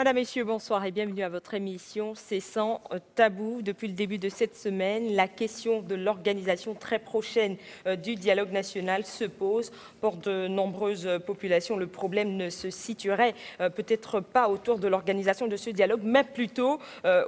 Madame, Messieurs, bonsoir et bienvenue à votre émission C'est sans tabou. Depuis le début de cette semaine, la question de l'organisation très prochaine du dialogue national se pose. Pour de nombreuses populations, le problème ne se situerait peut-être pas autour de l'organisation de ce dialogue, mais plutôt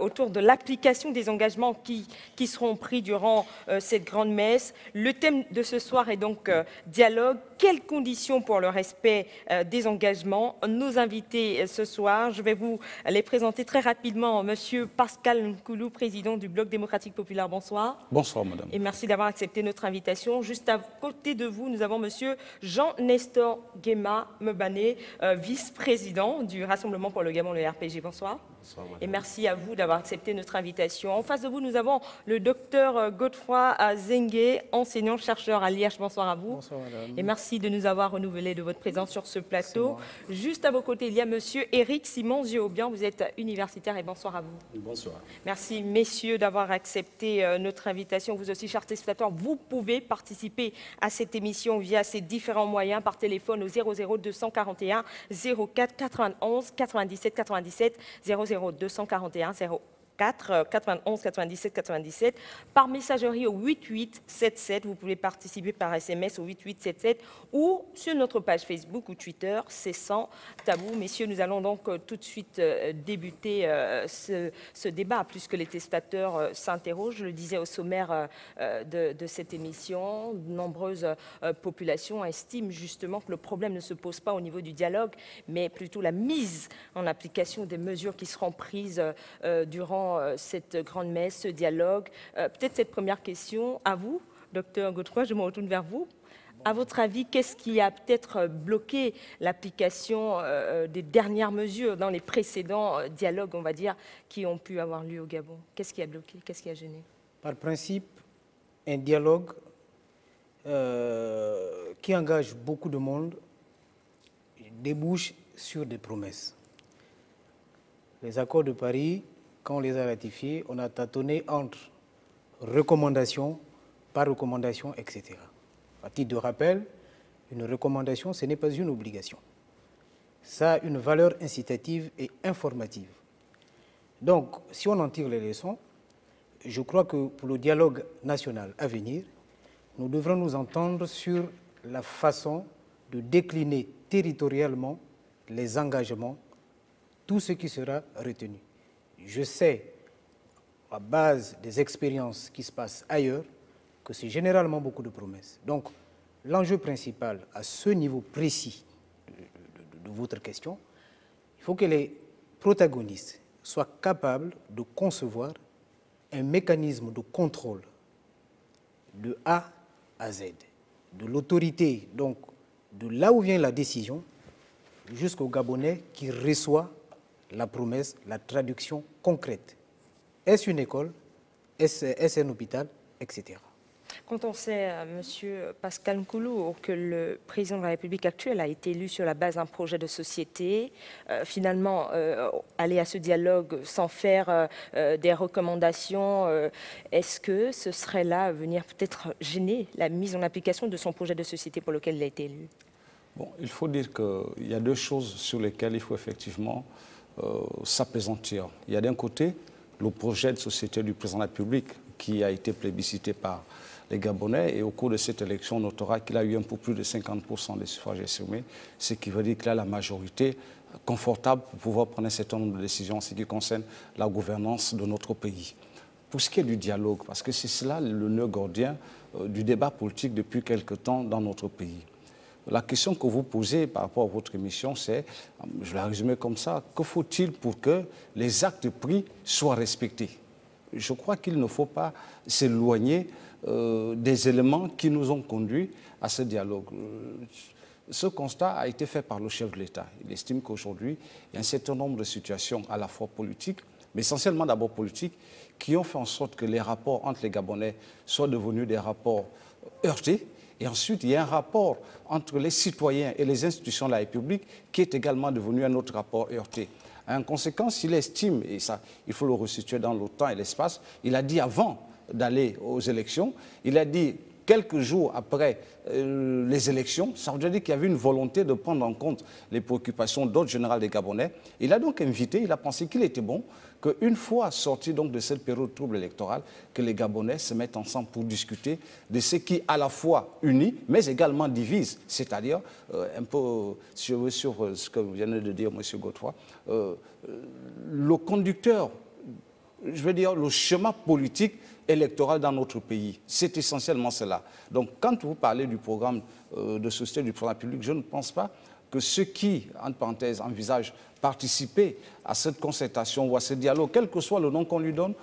autour de l'application des engagements qui seront pris durant cette grande messe. Le thème de ce soir est donc dialogue. Quelles conditions pour le respect des engagements? Nos invités ce soir, je vais vous les présenter très rapidement. Monsieur Pascal Nkoulou, président du Bloc démocratique populaire, bonsoir. Bonsoir, madame. Et merci d'avoir accepté notre invitation. Juste à côté de vous, nous avons monsieur Jean-Nestor Guéma Mebané, vice-président du Rassemblement pour le Gabon, le RPG. Bonsoir. Bonsoir, madame. Et merci à vous d'avoir accepté notre invitation. En face de vous, nous avons le docteur Godefroy Zengue, enseignant-chercheur à l'IH. Bonsoir à vous. Bonsoir, madame. Et merci de nous avoir renouvelé de votre présence sur ce plateau. Juste à vos côtés, il y a monsieur Éric Simon-Ziobian. Vous êtes universitaire et bonsoir à vous. Bonsoir. Merci, messieurs, d'avoir accepté notre invitation. Vous aussi, chers téléspectateurs, vous pouvez participer à cette émission via ces différents moyens, par téléphone au 00 241 04 91 97 97, 00 241 04 91 97 97, par messagerie au 8877. Vous pouvez participer par SMS au 8877 ou sur notre page Facebook ou Twitter, C'est sans tabou. Messieurs, nous allons donc tout de suite débuter ce débat, puisque les téléspectateurs s'interrogent. Je le disais au sommaire de cette émission, de nombreuses populations estiment justement que le problème ne se pose pas au niveau du dialogue, mais plutôt la mise en application des mesures qui seront prises durant cette grande messe, ce dialogue. Peut-être cette première question à vous, docteur Godefroy, je me retourne vers vous. À votre avis, qu'est-ce qui a peut-être bloqué l'application des dernières mesures dans les précédents dialogues, on va dire, qui ont pu avoir lieu au Gabon? Qu'est-ce qui a bloqué? Qu'est-ce qui a gêné? Par principe, un dialogue qui engage beaucoup de monde débouche sur des promesses. Les accords de Paris, quand on les a ratifiés, on a tâtonné entre recommandations, par recommandation, etc. À titre de rappel, une recommandation, ce n'est pas une obligation. Ça a une valeur incitative et informative. Donc, si on en tire les leçons, je crois que pour le dialogue national à venir, nous devrons nous entendre sur la façon de décliner territorialement les engagements, tout ce qui sera retenu. Je sais, à base des expériences qui se passent ailleurs, que c'est généralement beaucoup de promesses. Donc, l'enjeu principal à ce niveau précis de votre question, il faut que les protagonistes soient capables de concevoir un mécanisme de contrôle de A à Z, de l'autorité, donc de là où vient la décision, jusqu'au Gabonais qui reçoit la promesse, la traduction concrète. Est-ce une école? Est-ce un hôpital? Etc. Quand on sait, monsieur Pascal Nkoulou, que le président de la République actuelle a été élu sur la base d'un projet de société, finalement, aller à ce dialogue sans faire des recommandations, est-ce que ce serait là venir peut-être gêner la mise en application de son projet de société pour lequel il a été élu? Bon, il faut dire qu'il y a deux choses sur lesquelles il faut effectivement s'apaisantir. Il y a d'un côté le projet de société du président de la République qui a été plébiscité par les Gabonais, et au cours de cette élection, on notera qu'il a eu un peu plus de 50% des suffrages exprimés, ce qui veut dire qu'il a la majorité confortable pour pouvoir prendre un certain nombre de décisions en ce qui concerne la gouvernance de notre pays. Pour ce qui est du dialogue, parce que c'est cela le nœud gordien du débat politique depuis quelque temps dans notre pays. La question que vous posez par rapport à votre émission, c'est, je vais la résumer comme ça, que faut-il pour que les actes pris soient respectés? Je crois qu'il ne faut pas s'éloigner des éléments qui nous ont conduits à ce dialogue. Ce constat a été fait par le chef de l'État. Il estime qu'aujourd'hui, il y a un certain nombre de situations à la fois politiques, mais essentiellement d'abord politiques, qui ont fait en sorte que les rapports entre les Gabonais soient devenus des rapports heurtés. Et ensuite, il y a un rapport entre les citoyens et les institutions de la République qui est également devenu un autre rapport heurté. En conséquence, il estime, et ça, il faut le resituer dans le temps et l'espace, il a dit avant d'aller aux élections, il a dit quelques jours après les élections, ça veut dire qu'il y avait une volonté de prendre en compte les préoccupations d'autres généraux des Gabonais. Il a donc invité, il a pensé qu'il était bon qu'une fois sorti donc de cette période trouble électorale, que les Gabonais se mettent ensemble pour discuter de ce qui à la fois unit, mais également divise. C'est-à-dire, un peu sur ce que vient de dire M. Godefroy, le conducteur, je veux dire, le schéma politique électoral dans notre pays. C'est essentiellement cela. Donc, quand vous parlez du programme de société du président public, je ne pense pas que ceux qui, entre parenthèses, envisagent participer à cette concertation ou à ce dialogue, quel que soit le nom qu'on lui donne,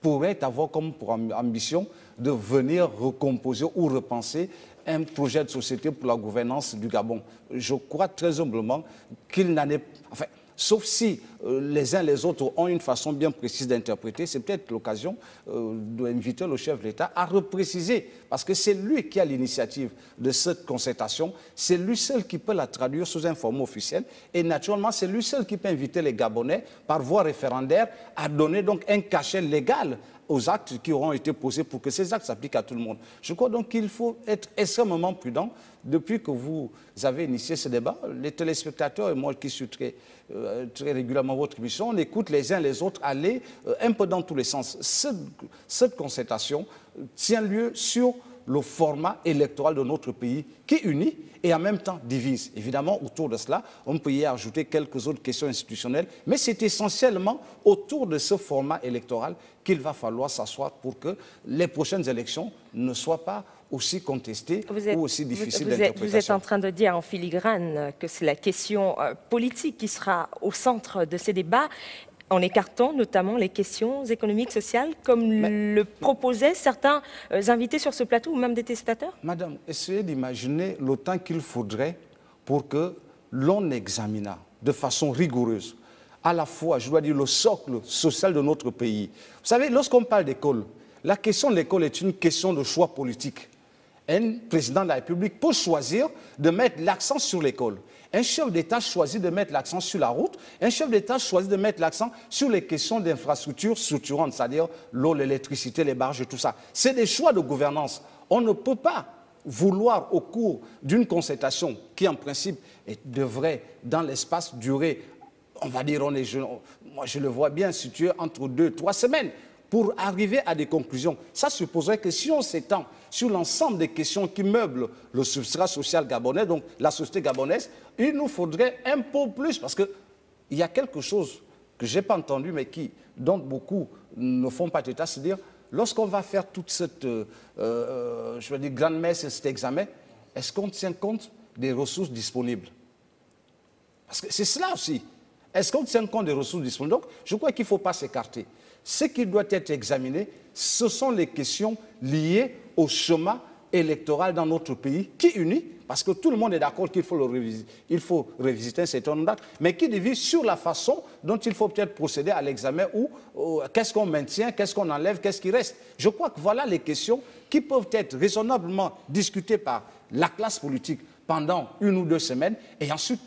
pourraient avoir comme pour ambition de venir recomposer ou repenser un projet de société pour la gouvernance du Gabon. Je crois très humblement qu'il n'en est... Enfin, sauf si les uns les autres ont une façon bien précise d'interpréter, c'est peut-être l'occasion d'inviter le chef de l'État à repréciser, parce que c'est lui qui a l'initiative de cette concertation, c'est lui seul qui peut la traduire sous un format officiel, et naturellement, c'est lui seul qui peut inviter les Gabonais, par voie référendaire, à donner donc un cachet légal aux actes qui auront été posés pour que ces actes s'appliquent à tout le monde. Je crois donc qu'il faut être extrêmement prudent. Depuis que vous avez initié ce débat, les téléspectateurs et moi qui suis très régulièrement votre émission, on écoute les uns les autres aller un peu dans tous les sens. Cette concertation tient lieu sur le format électoral de notre pays qui unit et en même temps divise. Évidemment, autour de cela, on peut y ajouter quelques autres questions institutionnelles, mais c'est essentiellement autour de ce format électoral qu'il va falloir s'asseoir pour que les prochaines élections ne soient pas aussi contestées ou aussi difficiles d'interprétation. Vous êtes en train de dire en filigrane que c'est la question politique qui sera au centre de ces débats, en écartant notamment les questions économiques, sociales, comme le proposaient certains invités sur ce plateau ou même des téléspectateurs? Madame, essayez d'imaginer le temps qu'il faudrait pour que l'on examinât de façon rigoureuse à la fois, je dois dire, le socle social de notre pays. Vous savez, lorsqu'on parle d'école, la question de l'école est une question de choix politique. Un président de la République peut choisir de mettre l'accent sur l'école. Un chef d'État choisit de mettre l'accent sur la route. Un chef d'État choisit de mettre l'accent sur les questions d'infrastructures structurantes, c'est-à-dire l'eau, l'électricité, les barges, tout ça. C'est des choix de gouvernance. On ne peut pas vouloir, au cours d'une concertation qui, en principe, devrait, dans l'espace, durer, on va dire, moi je le vois bien situé entre 2 et 3 semaines, pour arriver à des conclusions. Ça supposerait que si on s'étend sur l'ensemble des questions qui meublent le substrat social gabonais, donc la société gabonaise, il nous faudrait un peu plus, parce qu'il y a quelque chose que je n'ai pas entendu, mais dont beaucoup ne font pas état, c'est-à-dire, lorsqu'on va faire toute cette, je veux dire, grande messe et cet examen, est-ce qu'on tient compte des ressources disponibles? Parce que c'est cela aussi. Est-ce qu'on tient compte des ressources disponibles? Donc, je crois qu'il ne faut pas s'écarter. Ce qui doit être examiné, ce sont les questions liées au schéma électoral dans notre pays qui unit, parce que tout le monde est d'accord qu'il faut revisiter un certain nombre d'actes, mais qui divise sur la façon dont il faut peut-être procéder à l'examen ou qu'est-ce qu'on maintient, qu'est-ce qu'on enlève, qu'est-ce qui reste. Je crois que voilà les questions qui peuvent être raisonnablement discutées par la classe politique pendant 1 ou 2 semaines et ensuite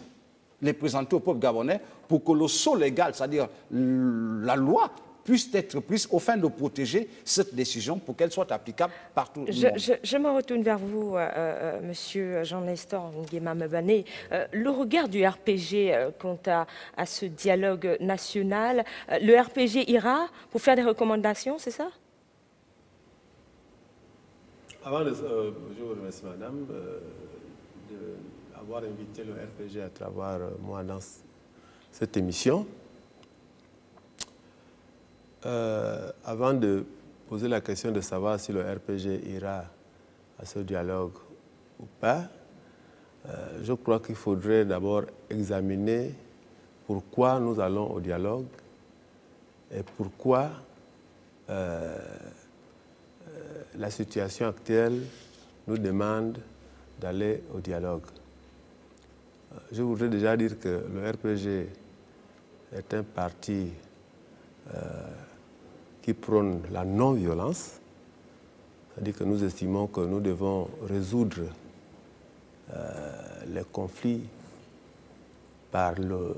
les présenter au peuple gabonais pour que le sceau légal, c'est-à-dire la loi, puisse être prise au fin de protéger cette décision pour qu'elle soit applicable partout. Je me retourne vers vous, Monsieur Jean-Nestor Nguema Mebane. Le regard du RPG quant à ce dialogue national, le RPG ira pour faire des recommandations, c'est ça? Je vous remercie, Madame, d'avoir invité le RPG à travers moi dans cette émission. Avant de poser la question de savoir si le RPG ira à ce dialogue ou pas, je crois qu'il faudrait d'abord examiner pourquoi nous allons au dialogue et pourquoi la situation actuelle nous demande d'aller au dialogue. Je voudrais déjà dire que le RPG est un parti qui prône la non-violence, c'est-à-dire que nous estimons que nous devons résoudre les conflits par le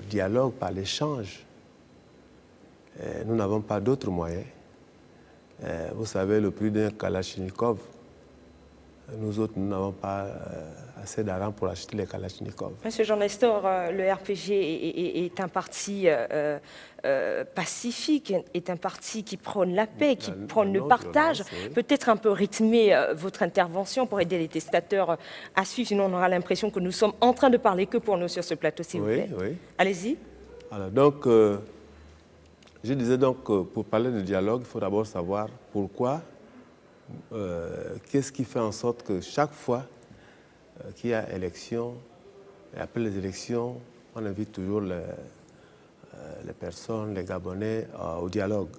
dialogue, par l'échange. Nous n'avons pas d'autres moyens. Vous savez, le prix d'un Kalachnikov nous autres, nous n'avons pas assez d'argent pour acheter les Kalachnikov. Monsieur Jean Nestor, le RPG est un parti pacifique, est un parti qui prône la paix, qui prône le partage. Peut-être un peu rythmer votre intervention pour aider les testateurs à suivre, sinon on aura l'impression que nous sommes en train de parler que pour nous sur ce plateau, s'il vous plaît. Oui. Allez-y. Alors, donc, je disais donc que pour parler de dialogue, il faut d'abord savoir pourquoi, qu'est-ce qui fait en sorte que chaque fois qu'il y a élection, et après les élections, on invite toujours les personnes, les Gabonais au dialogue.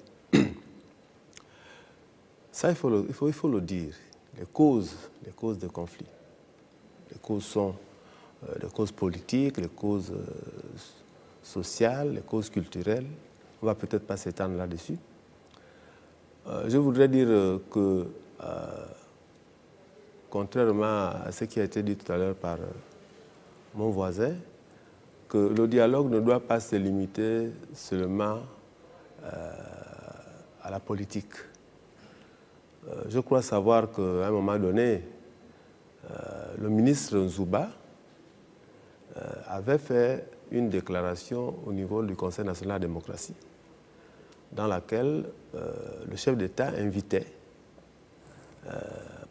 Ça, il faut le dire. Les causes de conflit. Les causes sont les causes politiques, les causes sociales, les causes culturelles. On ne va peut-être pas s'étendre là-dessus. Je voudrais dire que, contrairement à ce qui a été dit tout à l'heure par mon voisin, que le dialogue ne doit pas se limiter seulement à la politique. Je crois savoir qu'à un moment donné, le ministre Nzouba avait fait une déclaration au niveau du Conseil national de la démocratie, dans laquelle le chef d'État invitait,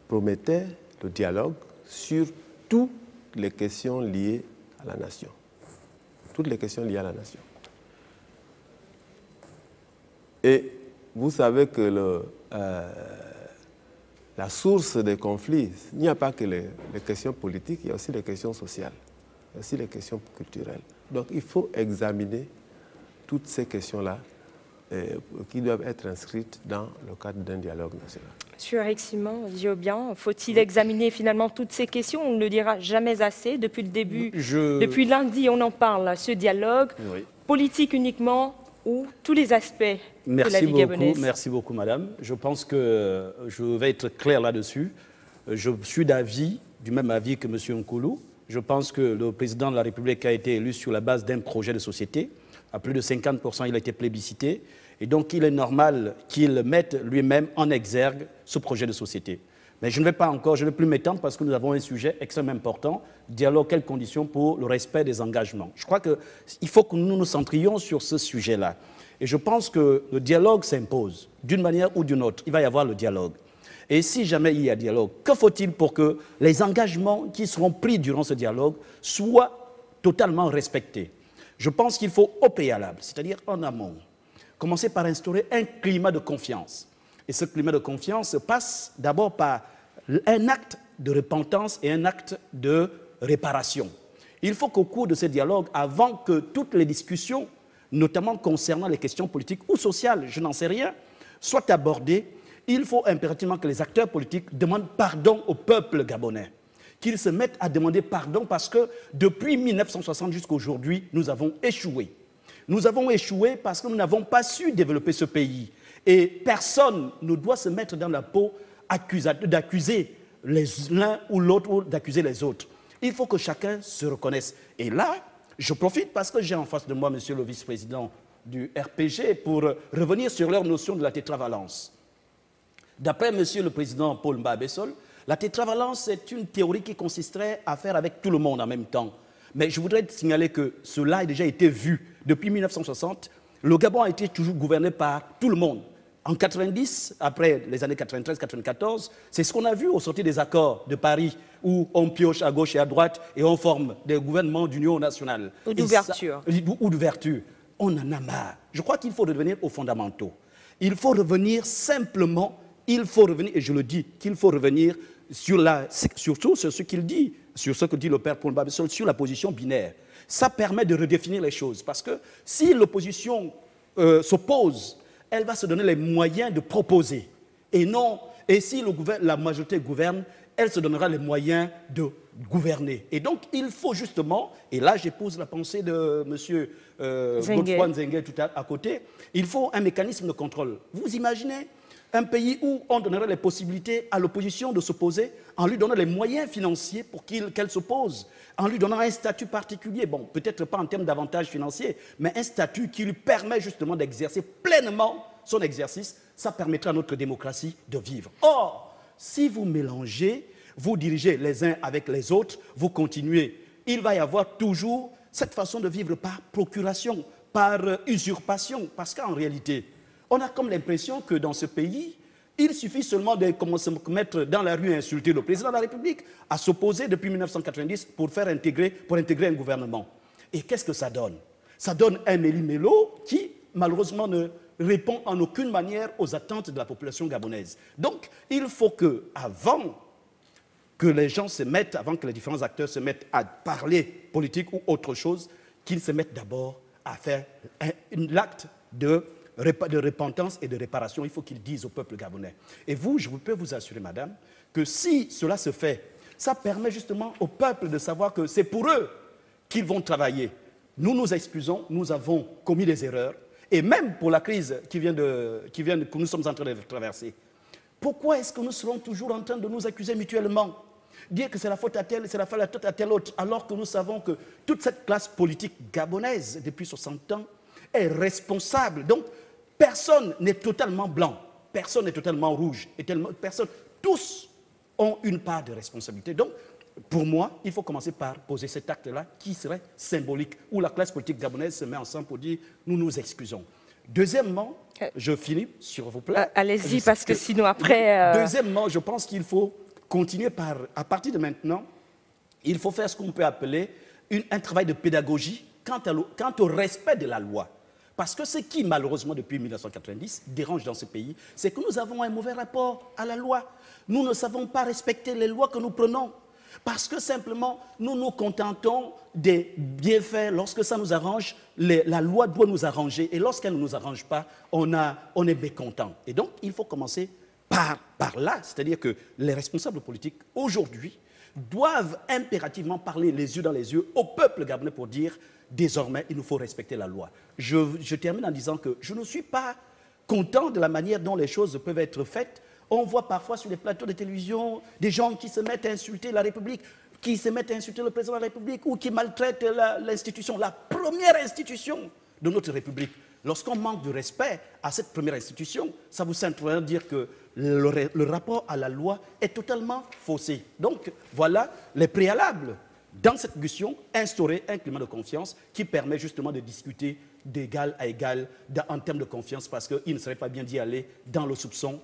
promettait le dialogue sur toutes les questions liées à la nation. Toutes les questions liées à la nation. Et vous savez que la source des conflits, il n'y a pas que les questions politiques, il y a aussi les questions sociales, il y a aussi les questions culturelles. Donc il faut examiner toutes ces questions-là qui doivent être inscrites dans le cadre d'un dialogue national. Monsieur Eric Simon, Diobian, faut-il examiner finalement toutes ces questions? On ne le dira jamais assez. Depuis le début, depuis lundi, on en parle, ce dialogue. Oui. Politique uniquement ou tous les aspects de la vie gabonaise? Merci beaucoup, madame. Je pense que je vais être clair là-dessus. Je suis du même avis que M. Nkoulou. Je pense que le président de la République a été élu sur la base d'un projet de société. À plus de 50%, il a été plébiscité. Et donc, il est normal qu'il mette lui-même en exergue ce projet de société. Mais je ne vais plus m'étendre parce que nous avons un sujet extrêmement important, dialogue, quelles conditions pour le respect des engagements. Je crois qu'il faut que nous nous centrions sur ce sujet-là. Et je pense que le dialogue s'impose, d'une manière ou d'une autre. Il va y avoir le dialogue. Et si jamais il y a dialogue, que faut-il pour que les engagements qui seront pris durant ce dialogue soient totalement respectés? Je pense qu'il faut au préalable, c'est-à-dire en amont, commencer par instaurer un climat de confiance. Et ce climat de confiance passe d'abord par un acte de repentance et un acte de réparation. Il faut qu'au cours de ce dialogue, avant que toutes les discussions, notamment concernant les questions politiques ou sociales, je n'en sais rien, soient abordées, il faut impérativement que les acteurs politiques demandent pardon au peuple gabonais, qu'ils se mettent à demander pardon parce que depuis 1960 jusqu'à aujourd'hui, nous avons échoué. Nous avons échoué parce que nous n'avons pas su développer ce pays. Et personne ne doit se mettre dans la peau d'accuser l'un ou l'autre ou d'accuser les autres. Il faut que chacun se reconnaisse. Et là, je profite parce que j'ai en face de moi monsieur le vice-président du RPG pour revenir sur leur notion de la tétravalence. D'après monsieur le président Paul Mbabessol, la tétravalence est une théorie qui consisterait à faire avec tout le monde en même temps. Mais je voudrais signaler que cela a déjà été vu depuis 1960. Le Gabon a été toujours gouverné par tout le monde. En 90, après les années 93-94, c'est ce qu'on a vu au sortir des accords de Paris où on pioche à gauche et à droite et on forme des gouvernements d'union nationale. Ou d'ouverture. Ou d'ouverture. On en a marre. Je crois qu'il faut revenir aux fondamentaux. Il faut revenir simplement, et je le dis, qu'il faut revenir surtout sur ce qu'il dit, sur ce que dit le père Paul Mbabessol, sur la position binaire. Ça permet de redéfinir les choses. Parce que si l'opposition s'oppose, elle va se donner les moyens de proposer. Et si la majorité gouverne, elle se donnera les moyens de gouverner. Et donc, il faut justement, et là j'épouse la pensée de M. Godefroy Nzengue tout à côté, il faut un mécanisme de contrôle. Vous imaginez un pays où on donnerait les possibilités à l'opposition de s'opposer en lui donnant les moyens financiers pour qu'elle s'oppose, en lui donnant un statut particulier, bon, peut-être pas en termes d'avantages financiers, mais un statut qui lui permet justement d'exercer pleinement son exercice, ça permettra à notre démocratie de vivre. Or, si vous mélangez vous dirigez les uns avec les autres, vous continuez. Il va y avoir toujours cette façon de vivre par procuration, par usurpation, parce qu'en réalité, on a comme l'impression que dans ce pays, il suffit seulement de commencer à se mettre dans la rue et insulter le président de la République, à s'opposer depuis 1990 pour intégrer un gouvernement. Et qu'est-ce que ça donne? Ça donne un Méli-Mélo qui, malheureusement, ne répond en aucune manière aux attentes de la population gabonaise. Donc, il faut que, avant que les gens se mettent, avant que les différents acteurs se mettent à parler politique ou autre chose, qu'ils se mettent d'abord à faire l'acte de repentance et de réparation. Il faut qu'ils disent au peuple gabonais. Et vous, je peux vous assurer, madame, que si cela se fait, ça permet justement au peuple de savoir que c'est pour eux qu'ils vont travailler. Nous nous excusons, nous avons commis des erreurs, et même pour la crise que nous sommes en train de traverser. Pourquoi est-ce que nous serons toujours en train de nous accuser mutuellement? Dire que c'est la faute à tel, c'est la faute à tel autre, alors que nous savons que toute cette classe politique gabonaise, depuis 60 ans, est responsable. Donc, personne n'est totalement blanc, personne n'est totalement rouge, tous ont une part de responsabilité. Donc, pour moi, il faut commencer par poser cet acte-là qui serait symbolique, où la classe politique gabonaise se met ensemble pour dire « nous nous excusons ». Deuxièmement, je finis, s'il vous plaît. Allez-y, parce que sinon après... Deuxièmement, je pense qu'il faut continuer par, à partir de maintenant, il faut faire ce qu'on peut appeler un travail de pédagogie quant au respect de la loi. Parce que ce qui, malheureusement, depuis 1990, dérange dans ce pays, c'est que nous avons un mauvais rapport à la loi. Nous ne savons pas respecter les lois que nous prenons. Parce que simplement, nous nous contentons des bienfaits. Lorsque ça nous arrange, la loi doit nous arranger. Et lorsqu'elle ne nous arrange pas, on est mécontent. Et donc, il faut commencer par là. C'est-à-dire que les responsables politiques, aujourd'hui, doivent impérativement parler les yeux dans les yeux au peuple gabonais pour dire désormais, il nous faut respecter la loi. Je termine en disant que je ne suis pas content de la manière dont les choses peuvent être faites. On voit parfois sur les plateaux de télévision des gens qui se mettent à insulter la République, qui se mettent à insulter le président de la République ou qui maltraitent l'institution, la première institution de notre République. Lorsqu'on manque de respect à cette première institution, ça vous simplement dire que le rapport à la loi est totalement faussé. Donc, voilà les préalables dans cette discussion, instaurer un climat de confiance qui permet justement de discuter d'égal à égal en termes de confiance, parce qu'il ne serait pas bien d'y aller dans le soupçon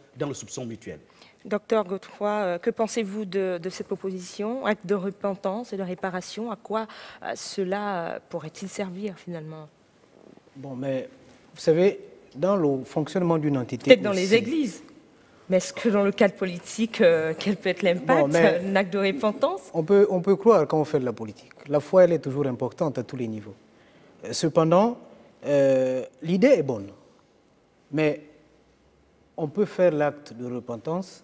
mutuel. Docteur Godefroy, que pensez-vous de cette proposition, acte de repentance et de réparation? À quoi cela pourrait-il servir finalement? Bon, mais vous savez, dans le fonctionnement d'une entité... Peut-être dans les églises. Mais est-ce que dans le cadre politique, quel peut être l'impact, un acte de repentance? On peut croire quand on fait de la politique. La foi, elle est toujours importante à tous les niveaux. Cependant, l'idée est bonne. Mais on peut faire l'acte de repentance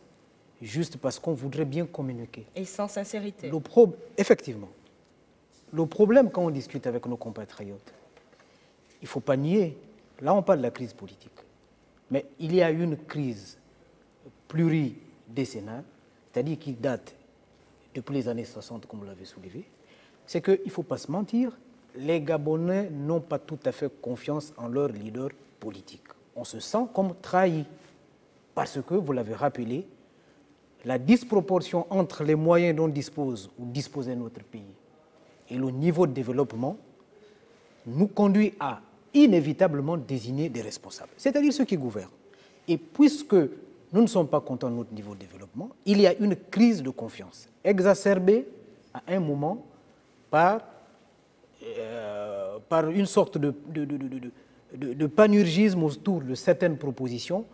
juste parce qu'on voudrait bien communiquer. Et sans sincérité. Effectivement. Le problème quand on discute avec nos compatriotes, il ne faut pas nier, là on parle de la crise politique, mais il y a une crise pluridécennale, c'est-à-dire qui date depuis les années 60, comme vous l'avez soulevé, c'est qu'il ne faut pas se mentir, les Gabonais n'ont pas tout à fait confiance en leur leader politique. On se sent comme trahi, parce que, vous l'avez rappelé, la disproportion entre les moyens dont dispose ou disposait notre pays et le niveau de développement nous conduit à inévitablement désigner des responsables, c'est-à-dire ceux qui gouvernent. Et puisque nous ne sommes pas contents de notre niveau de développement, il y a une crise de confiance, exacerbée à un moment par une sorte de panurgisme autour de certaines propositions.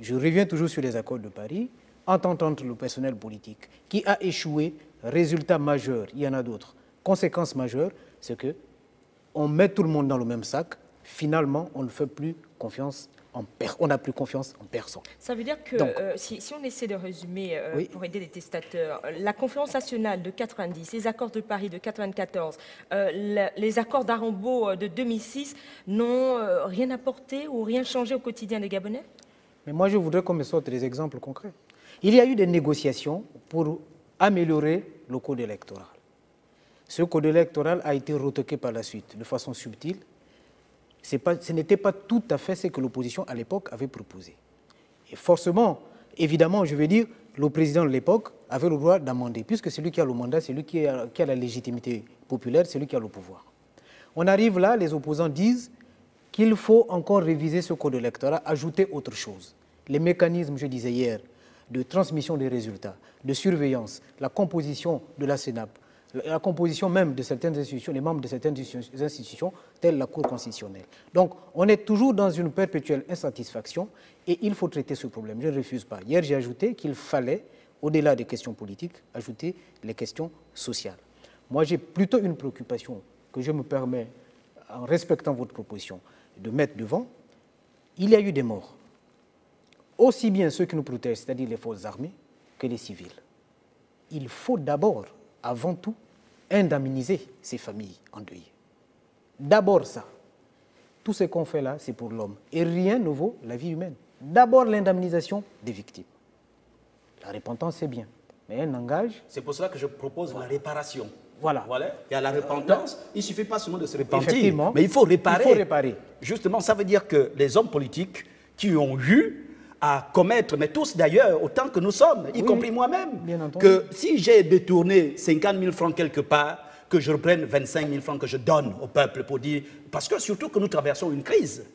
Je reviens toujours sur les accords de Paris, entente entre le personnel politique, qui a échoué. Résultat majeur, il y en a d'autres. Conséquence majeure, c'est qu'on met tout le monde dans le même sac. Finalement, on ne fait plus confiance on n'a plus confiance en personne. Ça veut dire que si on essaie de résumer oui. pour aider les testateurs, la conférence nationale de 90, les accords de Paris de 94, les accords d'Arambo de 2006 n'ont rien apporté ou rien changé au quotidien des Gabonais? Mais moi, je voudrais qu'on me sorte des exemples concrets. Il y a eu des négociations pour améliorer le code électoral. Ce code électoral a été retoqué par la suite de façon subtile. Ce n'était pas tout à fait ce que l'opposition à l'époque avait proposé. Et forcément, évidemment, je veux dire, le président de l'époque avait le droit d'amender, puisque celui qui a le mandat, c'est lui qui a la légitimité populaire, c'est lui qui a le pouvoir. On arrive là, les opposants disent qu'il faut encore réviser ce code électoral, ajouter autre chose. Les mécanismes, je disais hier, de transmission des résultats, de surveillance, la composition de la CENAP, la composition même de certaines institutions, les membres de certaines institutions, telles la Cour constitutionnelle. Donc, on est toujours dans une perpétuelle insatisfaction et il faut traiter ce problème. Je ne refuse pas. Hier, j'ai ajouté qu'il fallait, au-delà des questions politiques, ajouter les questions sociales. Moi, j'ai plutôt une préoccupation que je me permets, en respectant votre proposition, de mettre devant. Il y a eu des morts, aussi bien ceux qui nous protègent, c'est-à-dire les forces armées, que les civils. Il faut d'abord, avant tout, indemniser ces familles endeuillées. D'abord ça. Tout ce qu'on fait là, c'est pour l'homme. Et rien ne vaut la vie humaine. D'abord l'indemnisation des victimes. La repentance, c'est bien. Mais un engage... C'est pour cela que je propose la réparation. Voilà. Il y a la repentance. Il ne suffit pas seulement de se repentir, mais il faut réparer. Il faut réparer. Justement, ça veut dire que les hommes politiques qui ont eu à commettre, mais tous d'ailleurs, autant que nous sommes, y compris moi-même, que si j'ai détourné 50 000 francs quelque part, que je reprenne 25 000 francs que je donne au peuple pour dire... Parce que surtout que nous traversons une crise.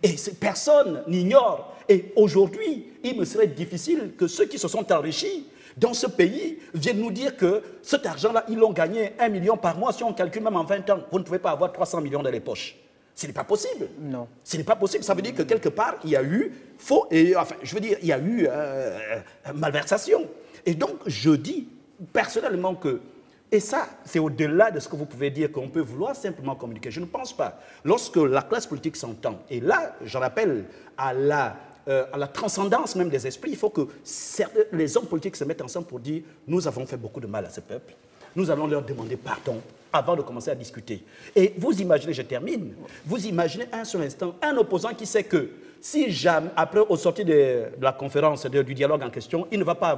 Et personne n'ignore. Et aujourd'hui, il me serait difficile que ceux qui se sont enrichis dans ce pays viennent nous dire que cet argent-là, ils l'ont gagné 1 million par mois. Si on calcule même en 20 ans, vous ne pouvez pas avoir 300 millions dans les poches. Ce n'est pas possible. Non. Ce n'est pas possible. Ça veut dire que quelque part, il y a eu il y a eu malversation. Et donc, je dis personnellement que, et ça, c'est au-delà de ce que vous pouvez dire qu'on peut vouloir simplement communiquer. Je ne pense pas. Lorsque la classe politique s'entend, et là, je rappelle à la transcendance même des esprits, il faut que les hommes politiques se mettent ensemble pour dire « nous avons fait beaucoup de mal à ce peuple, nous allons leur demander pardon » avant de commencer à discuter. Et vous imaginez, je termine, vous imaginez un seul instant, un opposant qui sait que si jamais, après, au sortir de la conférence, du dialogue en question, il ne va pas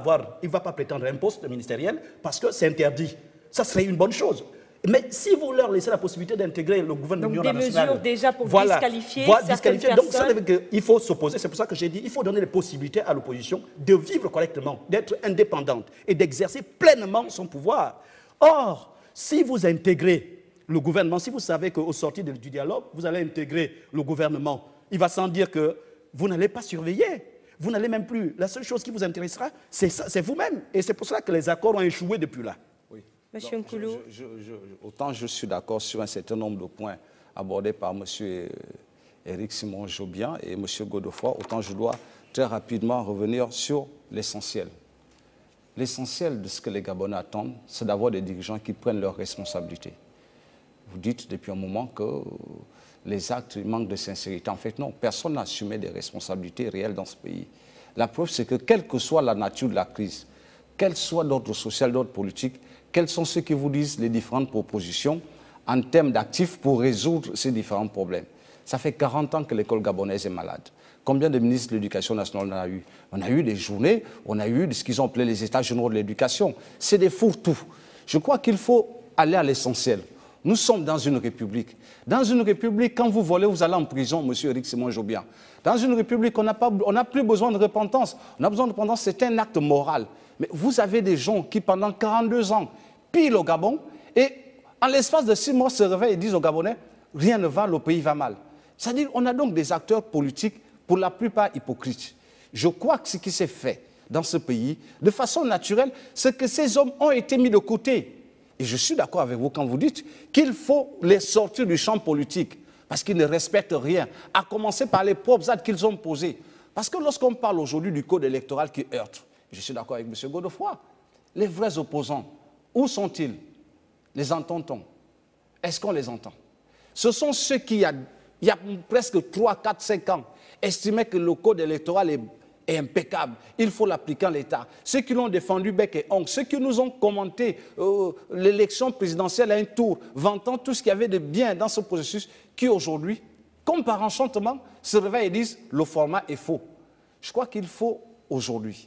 prétendre un poste ministériel parce que c'est interdit. Ça serait une bonne chose. Mais si vous leur laissez la possibilité d'intégrer le gouvernement national... Donc des mesures déjà pour disqualifier certaines personnes. Donc ça veut dire qu'il faut s'opposer, c'est pour ça que j'ai dit il faut donner les possibilités à l'opposition de vivre correctement, d'être indépendante et d'exercer pleinement son pouvoir. Or, si vous intégrez le gouvernement, si vous savez qu'au sortir du dialogue, vous allez intégrer le gouvernement, il va sans dire que vous n'allez pas surveiller. Vous n'allez même plus. La seule chose qui vous intéressera, c'est vous-même. Et c'est pour cela que les accords ont échoué depuis là. Monsieur Nkoulou. Autant je suis d'accord sur un certain nombre de points abordés par M. Éric Simon-Jobian et M. Godefroy, autant je dois très rapidement revenir sur l'essentiel. L'essentiel de ce que les Gabonais attendent, c'est d'avoir des dirigeants qui prennent leurs responsabilités. Vous dites depuis un moment que les actes manquent de sincérité. En fait, non, personne n'a assumé des responsabilités réelles dans ce pays. La preuve, c'est que quelle que soit la nature de la crise, qu'elle soit d'ordre social, d'ordre politique, quels sont ceux qui vous disent les différentes propositions en termes d'actifs pour résoudre ces différents problèmes? Ça fait 40 ans que l'école gabonaise est malade. Combien de ministres de l'Éducation nationale on a eu? On a eu des journées, on a eu ce qu'ils ont appelé les États généraux de l'éducation. C'est des fourre-tout. Je crois qu'il faut aller à l'essentiel. Nous sommes dans une république. Dans une république, quand vous volez, vous allez en prison, M. Éric Simon-Jobian. Dans une république, on n'a plus besoin de repentance. On a besoin de repentance, c'est un acte moral. Mais vous avez des gens qui, pendant 42 ans, pillent au Gabon et, en l'espace de 6 mois, se réveillent et disent aux Gabonais, rien ne va, le pays va mal. C'est-à-dire, on a donc des acteurs politiques, pour la plupart hypocrites. Je crois que ce qui s'est fait dans ce pays, de façon naturelle, c'est que ces hommes ont été mis de côté. Et je suis d'accord avec vous quand vous dites qu'il faut les sortir du champ politique, parce qu'ils ne respectent rien, à commencer par les propres actes qu'ils ont posés. Parce que lorsqu'on parle aujourd'hui du code électoral qui heurte, je suis d'accord avec M. Godefroy, les vrais opposants, où sont-ils? Les entend-on? Est-ce qu'on les entend? Ce sont ceux qui, il y a presque 3, 4, 5 ans, estimaient que le code électoral est impeccable, il faut l'appliquer en l'État. Ceux qui l'ont défendu bec et ongle, ceux qui nous ont commenté l'élection présidentielle à un tour, vantant tout ce qu'il y avait de bien dans ce processus, qui aujourd'hui, comme par enchantement, se réveillent et disent « le format est faux ». Je crois qu'il faut aujourd'hui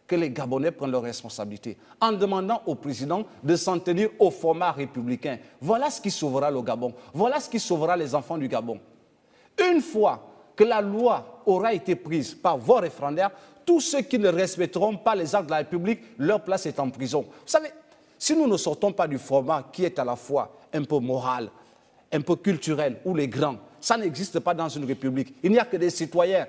que les Gabonais prennent leurs responsabilités en demandant au président de s'en tenir au format républicain. Voilà ce qui sauvera le Gabon. Voilà ce qui sauvera les enfants du Gabon. Une fois que la loi aura été prise par voie référendaire, tous ceux qui ne respecteront pas les actes de la République, leur place est en prison. Vous savez, si nous ne sortons pas du format qui est à la fois un peu moral, un peu culturel, ou les grands, ça n'existe pas dans une république. Il n'y a que des citoyens.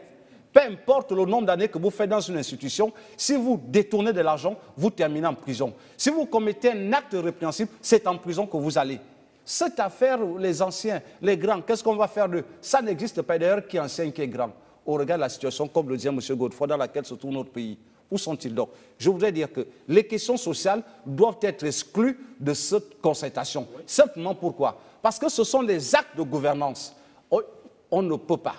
Peu importe le nombre d'années que vous faites dans une institution, si vous détournez de l'argent, vous terminez en prison. Si vous commettez un acte répréhensible, c'est en prison que vous allez. Cette affaire, les anciens, les grands, qu'est-ce qu'on va faire d'eux? Ça n'existe pas. D'ailleurs, qui est ancien, qui est grand? Au regard de la situation, comme le disait M. Godefroy, dans laquelle se trouve notre pays. Où sont-ils donc? Je voudrais dire que les questions sociales doivent être exclues de cette concertation. Simplement pourquoi? Parce que ce sont les actes de gouvernance. On ne peut pas.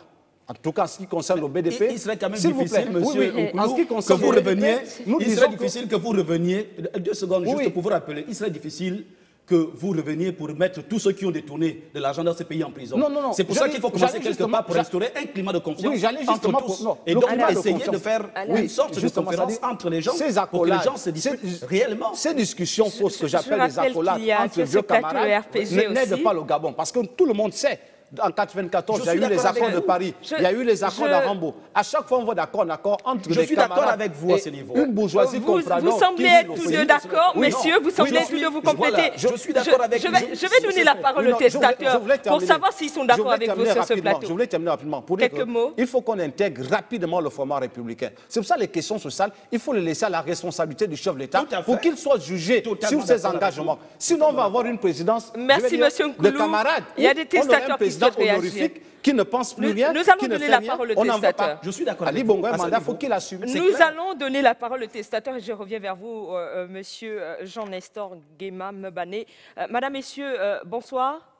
En tout cas, en ce qui concerne le BDP, il serait quand même difficile, monsieur Nkoulou, que vous reveniez. Il serait difficile que vous reveniez. 2 secondes, juste pour vous rappeler. Il serait difficile que vous reveniez pour mettre tous ceux qui ont détourné de l'argent dans ce pays en prison. Non. C'est pour ça qu'il faut commencer quelque part pour instaurer un climat de confiance entre tous. Et donc, essayer de faire une sorte de conférence entre les gens pour que les gens se discutent réellement. Ces discussions fausses que j'appelle des accolades entre vieux camarades n'aident pas le Gabon. Parce que tout le monde sait. En 1994, il y a eu les accords de Paris, il y a eu les accords d'Arambo. À chaque fois, on va d'accord entre les camarades. Je suis d'accord avec vous à ce niveau. Une bourgeoisie comprador. Vous semblez être tous deux d'accord, messieurs, vous semblez tous deux vous compléter. Je suis d'accord avec vous. Je vais donner la parole aux testateurs pour savoir s'ils sont d'accord avec vous sur ce plateau. Je voulais terminer rapidement pour dire quelques mots. Il faut qu'on intègre rapidement le format républicain. C'est pour ça que les questions sociales, il faut les laisser à la responsabilité du chef de l'État pour qu'il soit jugé sur ses engagements. Sinon, on va avoir une présidence de camarades. Il y a des testateurs qui souhaitent réagir. Qui ne pense plus rien, nous allons donner la parole au testateur. Je suis d'accord avec vous. Il faut qu'il assume. Nous allons donner la parole au testateur et je reviens vers vous, monsieur Jean-Nestor Guéma Mebané. Madame, messieurs, bonsoir.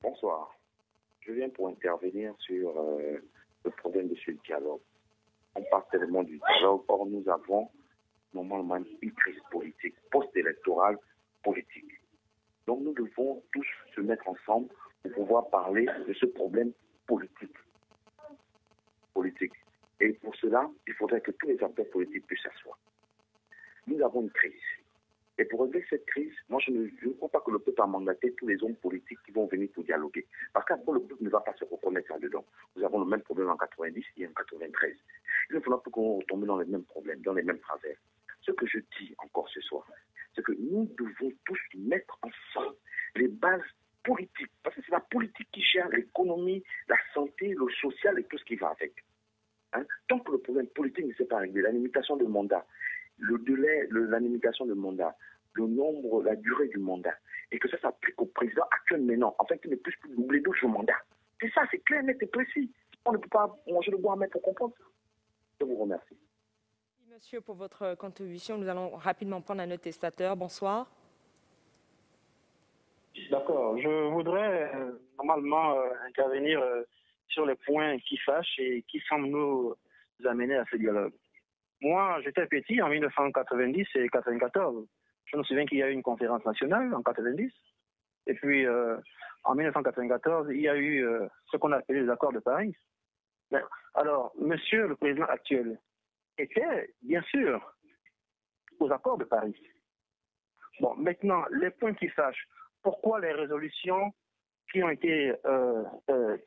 Bonsoir. Je viens pour intervenir sur le problème de ce dialogue. On parle tellement du dialogue, or nous avons normalement une crise politique, post-électorale politique. Donc nous devons tous se mettre ensemble pour pouvoir parler de ce problème politique. Et pour cela, il faudrait que tous les acteurs politiques puissent s'asseoir. Nous avons une crise. Et pour régler cette crise, moi je ne crois pas que le peuple a mandaté tous les hommes politiques qui vont venir pour dialoguer. Parce qu'après le peuple ne va pas se reconnaître là-dedans. Nous avons le même problème en 90 et en 93. Il ne faudra pas qu'on retombe dans les mêmes problèmes, dans les mêmes travers. Ce que je dis encore ce soir, c'est que nous devons tous mettre ensemble les bases politiques. Parce que c'est la politique qui gère l'économie, la santé, le social et tout ce qui va avec. Tant que le problème politique ne s'est pas réglé, la limitation de mandat, le délai, la limitation de mandat, le nombre, la durée du mandat, et que ça s'applique au président actuel maintenant, afin qu'il ne puisse plus doubler d'autres mandats. C'est ça, c'est clair, net et précis. On ne peut pas manger le bois à mettre pour comprendre ça. Je vous remercie. Monsieur, pour votre contribution, nous allons rapidement prendre un autre testateur. Bonsoir. D'accord. Je voudrais normalement intervenir sur les points qui fâchent et qui semblent nous amener à ce dialogue. Moi, j'étais petit en 1990 et 1994. Je me souviens qu'il y a eu une conférence nationale en 1990. Et puis, en 1994, il y a eu ce qu'on appelait les accords de Paris. Alors, monsieur le président actuel était, bien sûr, aux accords de Paris. Bon, maintenant, les points qui fâchent. Pourquoi les résolutions qui ont été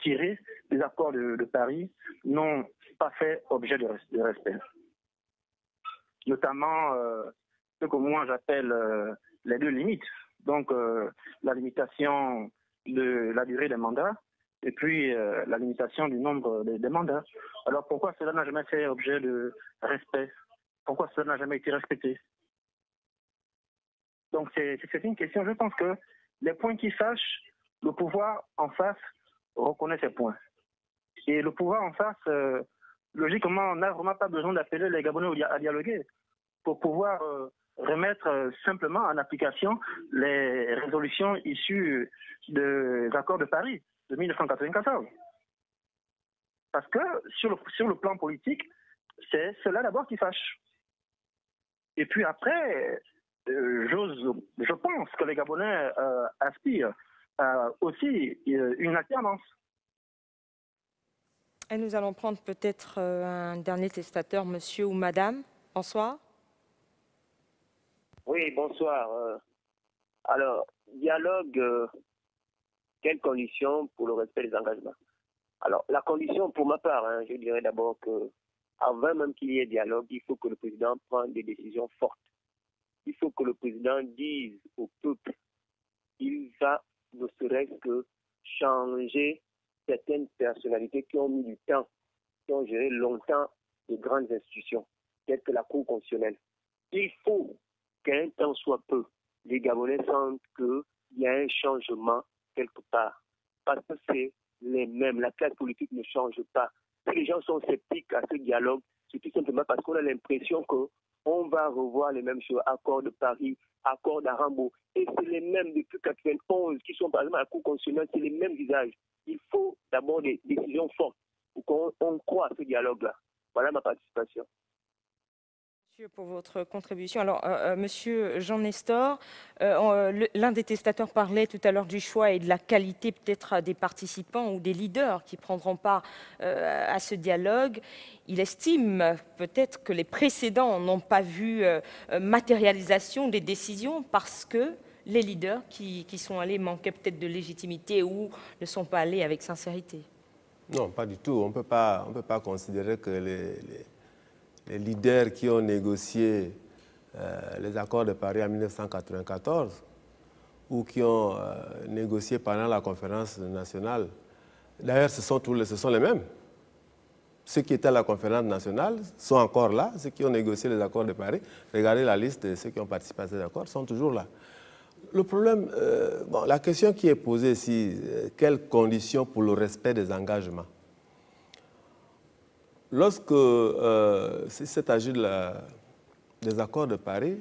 tirées des accords de Paris n'ont pas fait objet de respect? Notamment ce que moi j'appelle les deux limites. Donc, la limitation de la durée des mandats et puis la limitation du nombre des mandats. Alors, pourquoi cela n'a jamais fait objet de respect? Pourquoi cela n'a jamais été respecté? Donc, c'est une question. Je pense que les points qui fâchent, le pouvoir en face reconnaît ces points. Et le pouvoir en face, logiquement, on n'a vraiment pas besoin d'appeler les Gabonais à dialoguer pour pouvoir remettre simplement en application les résolutions issues des accords de Paris de 1994. Parce que sur le plan politique, c'est cela d'abord qui fâche. Et puis après, je pense que les Gabonais aspirent aussi une alternance. Et nous allons prendre peut-être un dernier testateur, monsieur ou madame. Bonsoir. Oui, bonsoir. Alors, dialogue, quelles conditions pour le respect des engagements? Alors, la condition, pour ma part, je dirais d'abord que avant même qu'il y ait dialogue, il faut que le président prenne des décisions fortes. Il faut que le président dise au peuple qu'il va ne serait-ce que changer certaines personnalités qui ont mis du temps, qui ont géré longtemps de grandes institutions, telles que la Cour constitutionnelle. Il faut qu'un temps soit peu, les Gabonais sentent qu'il y a un changement quelque part. Parce que c'est les mêmes, la classe politique ne change pas. Si les gens sont sceptiques à ce dialogue, c'est tout simplement parce qu'on a l'impression qu'on va revoir les mêmes choses, accords de Paris, accords d'Arambo. Et c'est les mêmes depuis 1991 qui sont par exemple à la Cour constitutionnelle, c'est les mêmes visages. Il faut d'abord des décisions fortes pour qu'on croit à ce dialogue-là. Voilà ma participation. Monsieur, pour votre contribution. Alors, Monsieur Jean Nestor, l'un des testateurs parlait tout à l'heure du choix et de la qualité peut-être des participants ou des leaders qui prendront part à ce dialogue. Il estime peut-être que les précédents n'ont pas vu matérialisation des décisions parce que les leaders qui sont allés manquaient peut-être de légitimité ou ne sont pas allés avec sincérité. Non, pas du tout. On ne peut pas considérer que les leaders qui ont négocié les accords de Paris en 1994 ou qui ont négocié pendant la conférence nationale, d'ailleurs, ce sont les mêmes. Ceux qui étaient à la conférence nationale sont encore là. Ceux qui ont négocié les accords de Paris, regardez la liste de ceux qui ont participé à ces accords, sont toujours là. Le problème, la question qui est posée ici, quelles conditions pour le respect des engagements? Lorsque s'est agi des accords de Paris,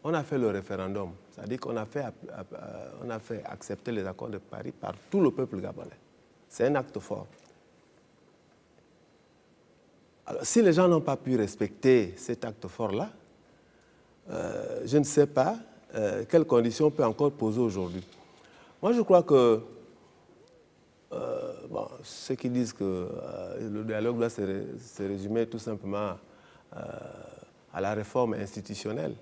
on a fait le référendum. C'est-à-dire qu'on a fait accepter les accords de Paris par tout le peuple gabonais. C'est un acte fort. Alors, si les gens n'ont pas pu respecter cet acte fort-là, je ne sais pas quelles conditions on peut encore poser aujourd'hui. Moi, je crois que ceux qui disent que le dialogue doit se résumer tout simplement à la réforme institutionnelle.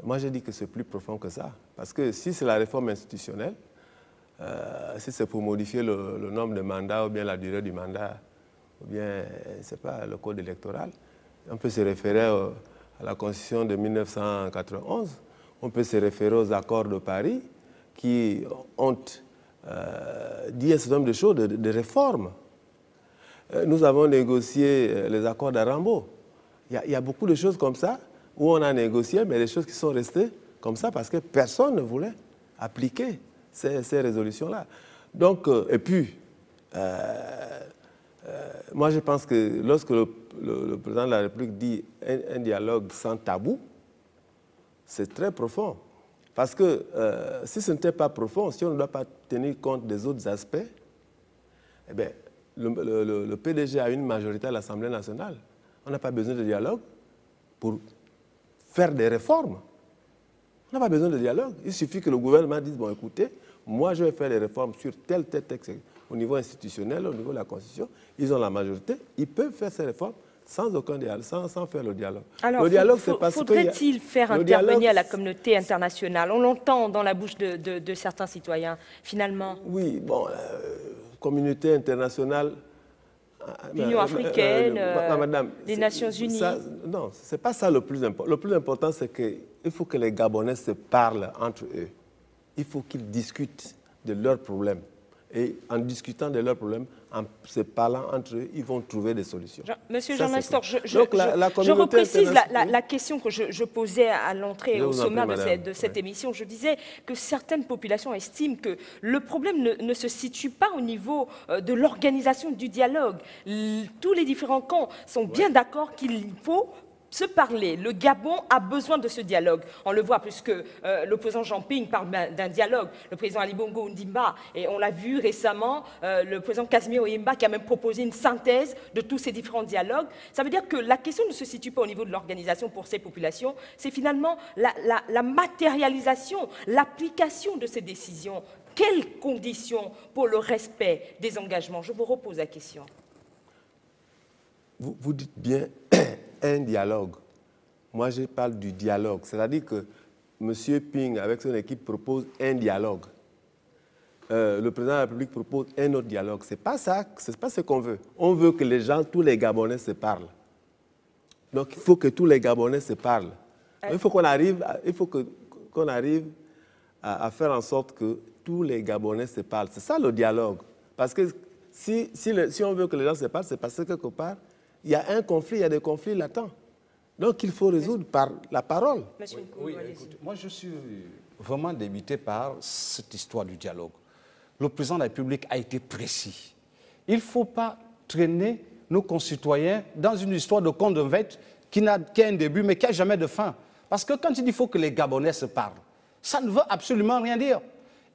Moi, je dis que c'est plus profond que ça. Parce que si c'est la réforme institutionnelle, si c'est pour modifier le nombre de mandats ou bien la durée du mandat, ou bien, je ne sais pas, le code électoral, on peut se référer à la Constitution de 1991, on peut se référer aux accords de Paris qui ont dit un certain nombre de choses, de réformes. Nous avons négocié les accords d'Arambo. Il y a beaucoup de choses comme ça où on a négocié, mais des choses qui sont restées comme ça parce que personne ne voulait appliquer ces résolutions-là. Donc, et puis, moi je pense que lorsque le président de la République dit un dialogue sans tabou, c'est très profond. Parce que si ce n'était pas profond, si on ne doit pas tenir compte des autres aspects, eh bien, le PDG a une majorité à l'Assemblée nationale. On n'a pas besoin de dialogue pour faire des réformes. On n'a pas besoin de dialogue. Il suffit que le gouvernement dise, bon écoutez, moi je vais faire des réformes sur tel texte au niveau institutionnel, au niveau de la Constitution. Ils ont la majorité, ils peuvent faire ces réformes sans aucun dialogue, sans faire le dialogue. Alors, le dialogue, faudrait-il faire intervenir la communauté internationale? On l'entend dans la bouche de certains citoyens, finalement. Oui, bon, communauté internationale... L'Union africaine, madame, les Nations Unies. Non, ce n'est pas ça le plus important. Le plus important, c'est qu'il faut que les Gabonais se parlent entre eux. Il faut qu'ils discutent de leurs problèmes. Et en discutant de leurs problèmes, en se parlant entre eux, ils vont trouver des solutions. Monsieur Jean Nestor, je reprécise la question que je posais à l'entrée au sommaire de cette émission. Je disais que certaines populations estiment que le problème ne se situe pas au niveau de l'organisation du dialogue. Tous les différents camps sont bien d'accord qu'il faut se parler. Le Gabon a besoin de ce dialogue. On le voit puisque l'opposant Jean Ping parle d'un dialogue, le président Ali Bongo Ondimba, et on l'a vu récemment, le président Casimir Oyemba qui a même proposé une synthèse de tous ces différents dialogues. Ça veut dire que la question ne se situe pas au niveau de l'organisation pour ces populations, c'est finalement la matérialisation, l'application de ces décisions. Quelles conditions pour le respect des engagements? Je vous repose la question. Vous dites bien un dialogue. Moi, je parle du dialogue. C'est-à-dire que M. Ping, avec son équipe, propose un dialogue. le président de la République propose un autre dialogue. Ce n'est pas ça, ce n'est pas ce qu'on veut. On veut que les gens, tous les Gabonais se parlent. Donc il faut que tous les Gabonais se parlent. Donc, il faut qu'on arrive, à faire en sorte que tous les Gabonais se parlent. C'est ça le dialogue. Parce que si on veut que les gens se parlent, c'est parce que quelque part, il y a un conflit, il y a des conflits latents. Donc il faut résoudre par la parole. Oui, écoute, moi je suis vraiment débité par cette histoire du dialogue. Le président de la République a été précis. Il ne faut pas traîner nos concitoyens dans une histoire de conte de fête qui a un début mais qui n'a jamais de fin. Parce que quand il dit qu'il faut que les Gabonais se parlent, ça ne veut absolument rien dire.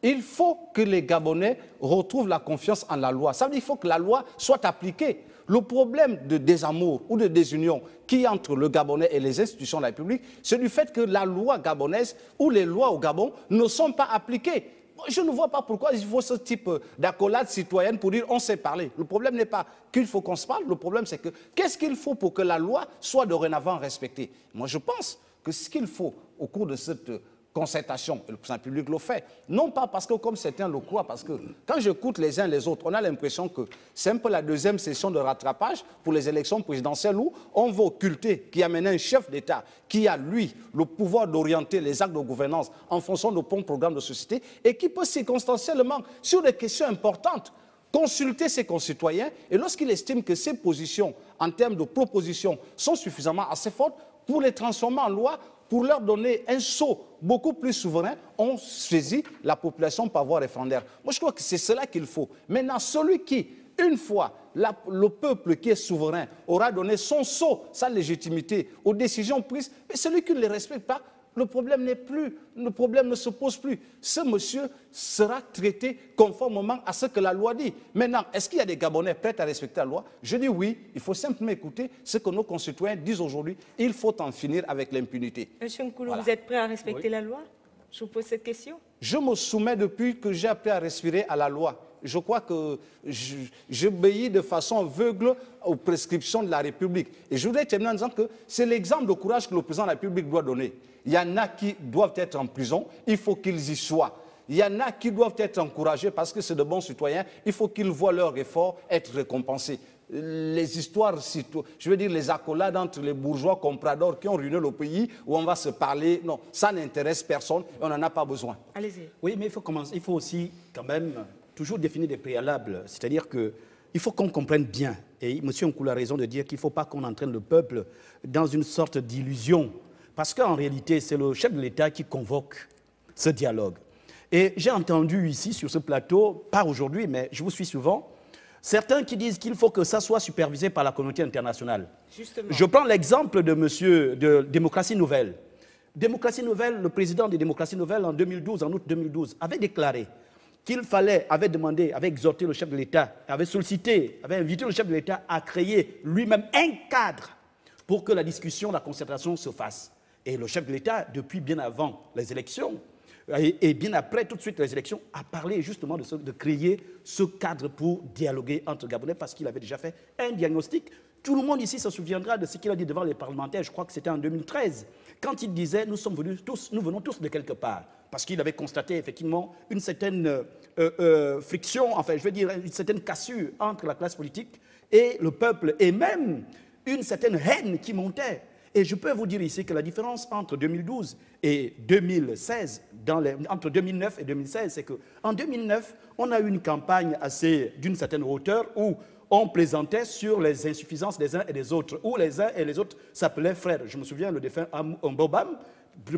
Il faut que les Gabonais retrouvent la confiance en la loi. Ça veut dire qu'il faut que la loi soit appliquée. Le problème de désamour ou de désunion qui est entre le Gabonais et les institutions de la République, c'est du fait que la loi gabonaise ou les lois au Gabon ne sont pas appliquées. Je ne vois pas pourquoi il faut ce type d'accolade citoyenne pour dire on sait parler. Le problème n'est pas qu'il faut qu'on se parle, le problème c'est que qu'est-ce qu'il faut pour que la loi soit dorénavant respectée? Moi je pense que ce qu'il faut au cours de cette concertation, et le président public le fait, non pas parce que comme certains le croient, parce que quand j'écoute les uns les autres, on a l'impression que c'est un peu la deuxième session de rattrapage pour les élections présidentielles où on veut occulter, qui amène un chef d'État qui a, lui, le pouvoir d'orienter les actes de gouvernance en fonction de bons programmes de société et qui peut circonstanciellement, sur des questions importantes, consulter ses concitoyens et lorsqu'il estime que ses positions en termes de propositions sont suffisamment assez fortes pour les transformer en loi, pour leur donner un sceau beaucoup plus souverain, on saisit la population par voie référendaire. Moi, je crois que c'est cela qu'il faut. Maintenant, celui qui, une fois le peuple qui est souverain aura donné son sceau, sa légitimité aux décisions prises, mais celui qui ne les respecte pas, le problème ne se pose plus. Ce monsieur sera traité conformément à ce que la loi dit. Maintenant, est-ce qu'il y a des Gabonais prêts à respecter la loi? Je dis oui, il faut simplement écouter ce que nos concitoyens disent aujourd'hui. Il faut en finir avec l'impunité. Monsieur Nkoulou, voilà. Vous êtes prêt à respecter la loi? Je vous pose cette question. Je me soumets depuis que j'ai appris à respirer à la loi. Je crois que j'obéis de façon aveugle aux prescriptions de la République. Et je voudrais terminer en disant que c'est l'exemple de courage que le président de la République doit donner. Il y en a qui doivent être en prison, il faut qu'ils y soient. Il y en a qui doivent être encouragés parce que c'est de bons citoyens, il faut qu'ils voient leur effort être récompensés. Les histoires, je veux dire les accolades entre les bourgeois compradors qui ont ruiné le pays, où on va se parler, non, ça n'intéresse personne et on n'en a pas besoin. Allez-y. Oui, mais il faut aussi quand même toujours définir des préalables, c'est-à-dire qu'il faut qu'on comprenne bien, et M. Nkoulou a raison de dire qu'il ne faut pas qu'on entraîne le peuple dans une sorte d'illusion, parce qu'en réalité, c'est le chef de l'État qui convoque ce dialogue. Et j'ai entendu ici, sur ce plateau, pas aujourd'hui, mais je vous suis souvent, certains qui disent qu'il faut que ça soit supervisé par la communauté internationale. Justement. Je prends l'exemple de monsieur de Démocratie Nouvelle. Démocratie Nouvelle, le président de Démocratie Nouvelle en 2012, en août 2012, avait déclaré qu'il fallait, avait demandé, avait exhorté le chef de l'État, avait sollicité, avait invité le chef de l'État à créer lui-même un cadre pour que la discussion, la concertation se fasse. Et le chef de l'État, depuis bien avant les élections, et bien après tout de suite les élections, a parlé justement de créer ce cadre pour dialoguer entre Gabonais parce qu'il avait déjà fait un diagnostic. Tout le monde ici se souviendra de ce qu'il a dit devant les parlementaires, je crois que c'était en 2013, quand il disait « nous venons tous de quelque part ». Parce qu'il avait constaté effectivement une certaine friction, enfin je veux dire une certaine cassure entre la classe politique et le peuple, et même une certaine haine qui montait. Et je peux vous dire ici que la différence entre 2012 et 2016, entre 2009 et 2016, c'est qu'en 2009, on a eu une campagne d'une certaine hauteur où on plaisantait sur les insuffisances des uns et des autres, où les uns et les autres s'appelaient frères. Je me souviens, le défunt Mbobam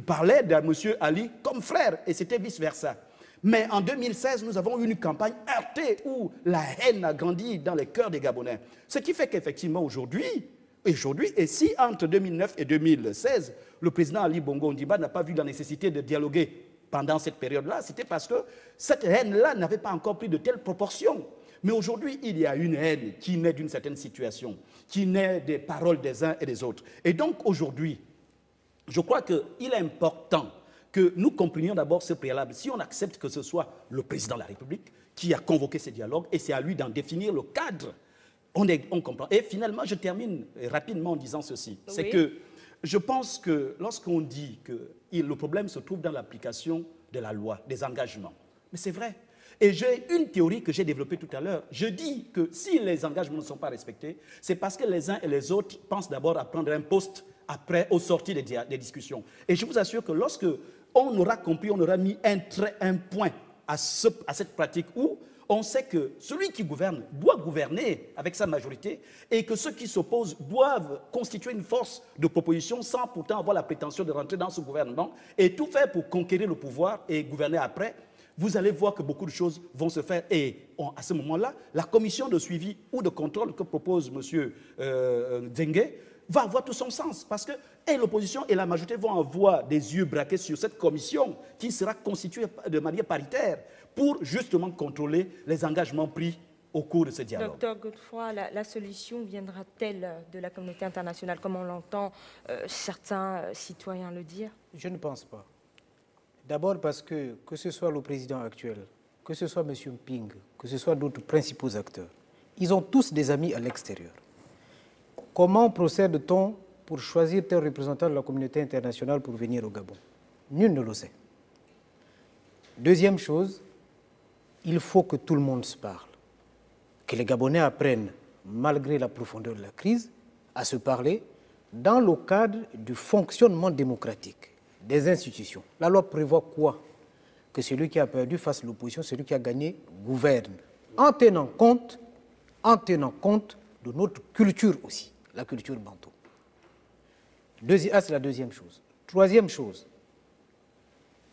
parlait de M. Ali comme frère, et c'était vice-versa. Mais en 2016, nous avons eu une campagne heurtée où la haine a grandi dans les cœurs des Gabonais. Ce qui fait qu'effectivement, aujourd'hui, et si entre 2009 et 2016, le président Ali Bongo Ondimba n'a pas vu la nécessité de dialoguer pendant cette période-là, c'était parce que cette haine-là n'avait pas encore pris de telles proportions. Mais aujourd'hui, il y a une haine qui naît d'une certaine situation, qui naît des paroles des uns et des autres. Et donc aujourd'hui, je crois qu'il est important que nous comprenions d'abord ce préalable. Si on accepte que ce soit le président de la République qui a convoqué ce dialogue, et c'est à lui d'en définir le cadre, on comprend. Et finalement, je termine rapidement en disant ceci. Oui. C'est que je pense que lorsqu'on dit que le problème se trouve dans l'application de la loi, des engagements, mais c'est vrai. Et j'ai une théorie que j'ai développée tout à l'heure. Je dis que si les engagements ne sont pas respectés, c'est parce que les uns et les autres pensent d'abord à prendre un poste après, au sortir des discussions. Et je vous assure que lorsque on aura compris, on aura mis un point à cette pratique où on sait que celui qui gouverne doit gouverner avec sa majorité et que ceux qui s'opposent doivent constituer une force de proposition sans pourtant avoir la prétention de rentrer dans ce gouvernement et tout faire pour conquérir le pouvoir et gouverner après. Vous allez voir que beaucoup de choses vont se faire. Et à ce moment-là, la commission de suivi ou de contrôle que propose M. Dengue va avoir tout son sens. Parce que et l'opposition et la majorité vont avoir des yeux braqués sur cette commission qui sera constituée de manière paritaire pour justement contrôler les engagements pris au cours de ce dialogue. Docteur Godefroy, la solution viendra-t-elle de la communauté internationale, comme on l'entend certains citoyens le dire? Je ne pense pas. D'abord parce que ce soit le président actuel, que ce soit M. Ping, que ce soit d'autres principaux acteurs, ils ont tous des amis à l'extérieur. Comment procède-t-on pour choisir tel représentant de la communauté internationale pour venir au Gabon? Nul ne le sait. Deuxième chose, il faut que tout le monde se parle. Que les Gabonais apprennent, malgré la profondeur de la crise, à se parler dans le cadre du fonctionnement démocratique des institutions. La loi prévoit quoi? Que celui qui a perdu fasse l'opposition, celui qui a gagné gouverne, en tenant compte de notre culture aussi, la culture bantou. C'est la deuxième chose. Troisième chose,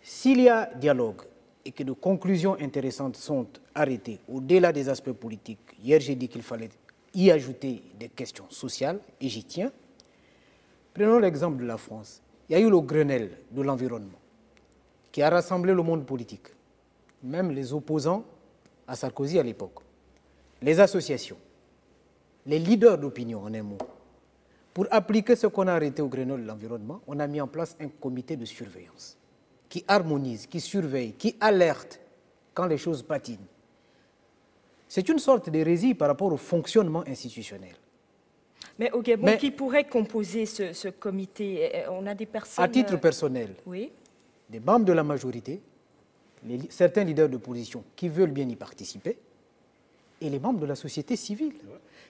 s'il y a dialogue et que de conclusions intéressantes sont arrêtées au-delà des aspects politiques, hier j'ai dit qu'il fallait y ajouter des questions sociales, et j'y tiens. Prenons l'exemple de la France. Il y a eu le Grenelle de l'environnement qui a rassemblé le monde politique, même les opposants à Sarkozy à l'époque, les associations, les leaders d'opinion en un mot. Pour appliquer ce qu'on a arrêté au Grenelle de l'environnement, on a mis en place un comité de surveillance qui harmonise, qui surveille, qui alerte quand les choses patinent. C'est une sorte d'hérésie par rapport au fonctionnement institutionnel. Mais au Gabon, qui pourrait composer ce comité? On a des personnes... À titre personnel, oui, des membres de la majorité, certains leaders d'opposition qui veulent bien y participer, et les membres de la société civile,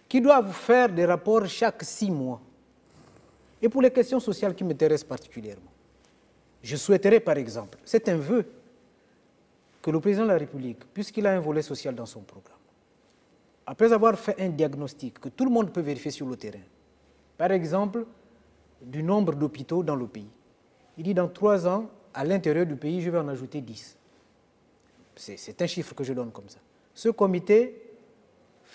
qui doivent faire des rapports chaque 6 mois. Et pour les questions sociales qui m'intéressent particulièrement, je souhaiterais par exemple, c'est un vœu, que le président de la République, puisqu'il a un volet social dans son programme, après avoir fait un diagnostic que tout le monde peut vérifier sur le terrain, par exemple, du nombre d'hôpitaux dans le pays, il dit dans 3 ans, à l'intérieur du pays, je vais en ajouter 10. C'est un chiffre que je donne comme ça. Ce comité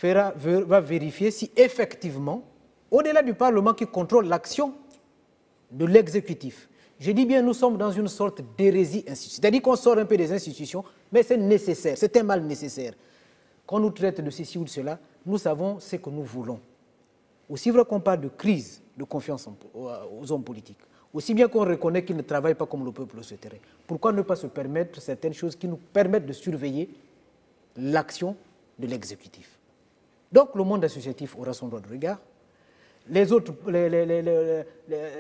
va vérifier si effectivement, au-delà du Parlement qui contrôle l'action de l'exécutif, je dis bien nous sommes dans une sorte d'hérésie institutionnelle. C'est-à-dire qu'on sort un peu des institutions, mais c'est nécessaire, c'est un mal nécessaire. Quand on nous traite de ceci ou de cela, nous savons ce que nous voulons. Aussi vrai qu'on parle de crise de confiance aux hommes politiques, aussi bien qu'on reconnaît qu'ils ne travaillent pas comme le peuple le souhaiterait, pourquoi ne pas se permettre certaines choses qui nous permettent de surveiller l'action de l'exécutif? Donc le monde associatif aura son droit de regard. Les autres,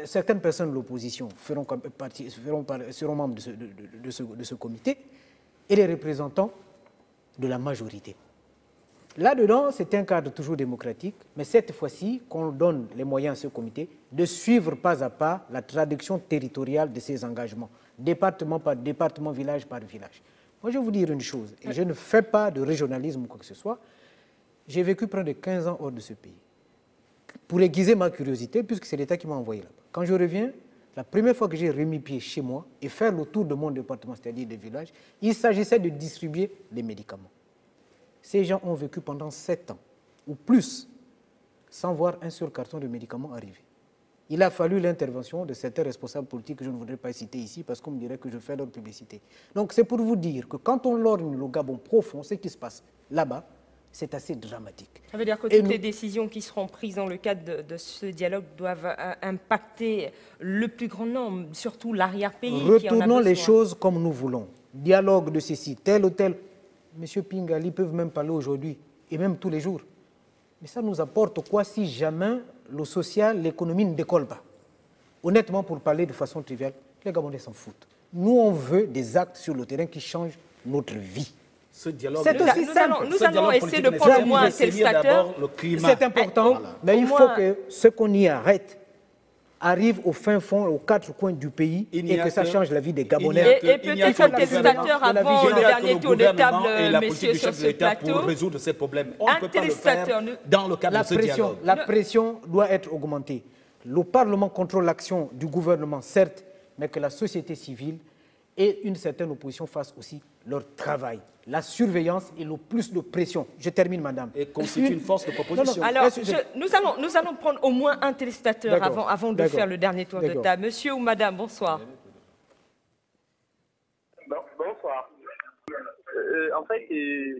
certaines personnes de l'opposition seront membres de ce comité et les représentants de la majorité. Là-dedans, c'est un cadre toujours démocratique, mais cette fois-ci, qu'on donne les moyens à ce comité de suivre pas à pas la traduction territoriale de ces engagements, département par département, village par village. Moi, je vais vous dire une chose, et je ne fais pas de régionalisme ou quoi que ce soit. J'ai vécu près de 15 ans hors de ce pays. Pour aiguiser ma curiosité, puisque c'est l'État qui m'a envoyé là-bas. Quand je reviens, la première fois que j'ai remis pied chez moi et faire le tour de mon département, c'est-à-dire des villages, il s'agissait de distribuer des médicaments. Ces gens ont vécu pendant 7 ans ou plus sans voir un seul carton de médicaments arriver. Il a fallu l'intervention de certains responsables politiques que je ne voudrais pas citer ici parce qu'on me dirait que je fais leur publicité. Donc c'est pour vous dire que quand on lorgne le Gabon profond, ce qui se passe là-bas, c'est assez dramatique. Ça veut dire que toutes les décisions qui seront prises dans le cadre de ce dialogue doivent impacter le plus grand nombre, surtout l'arrière-pays. Retournons les choses comme nous voulons. Dialogue de ceci, tel ou tel. Monsieur Pingali peuvent même parler aujourd'hui et même tous les jours. Mais ça nous apporte quoi si jamais le social, l'économie ne décolle pas? Honnêtement, pour parler de façon triviale, les Gabonais s'en foutent. Nous, on veut des actes sur le terrain qui changent notre vie. Ce dialogue, C'est aussi simple. Nous allons essayer de prendre au moins un téléspectateur. C'est important, mais il faut que ce qu'on y arrête arrive au fin fond, aux quatre coins du pays et que ça change la vie des Gabonais. Et peut-être un téléspectateur avant le dernier tour de table, messieurs, sur ce plateau. Pour résoudre ces problèmes. On Un ne peut pas le téléspectateur. faire dans le cadre de ce dialogue. La pression doit être augmentée. Le Parlement contrôle l'action du gouvernement, certes, mais que la société civile et une certaine opposition fassent aussi leur travail. La surveillance et le plus de pression. Je termine, madame. Et constitue une force de proposition. Alors, nous allons prendre au moins un téléspectateur avant de faire le dernier tour de table. Monsieur ou madame, bonsoir. Bonsoir. En fait, je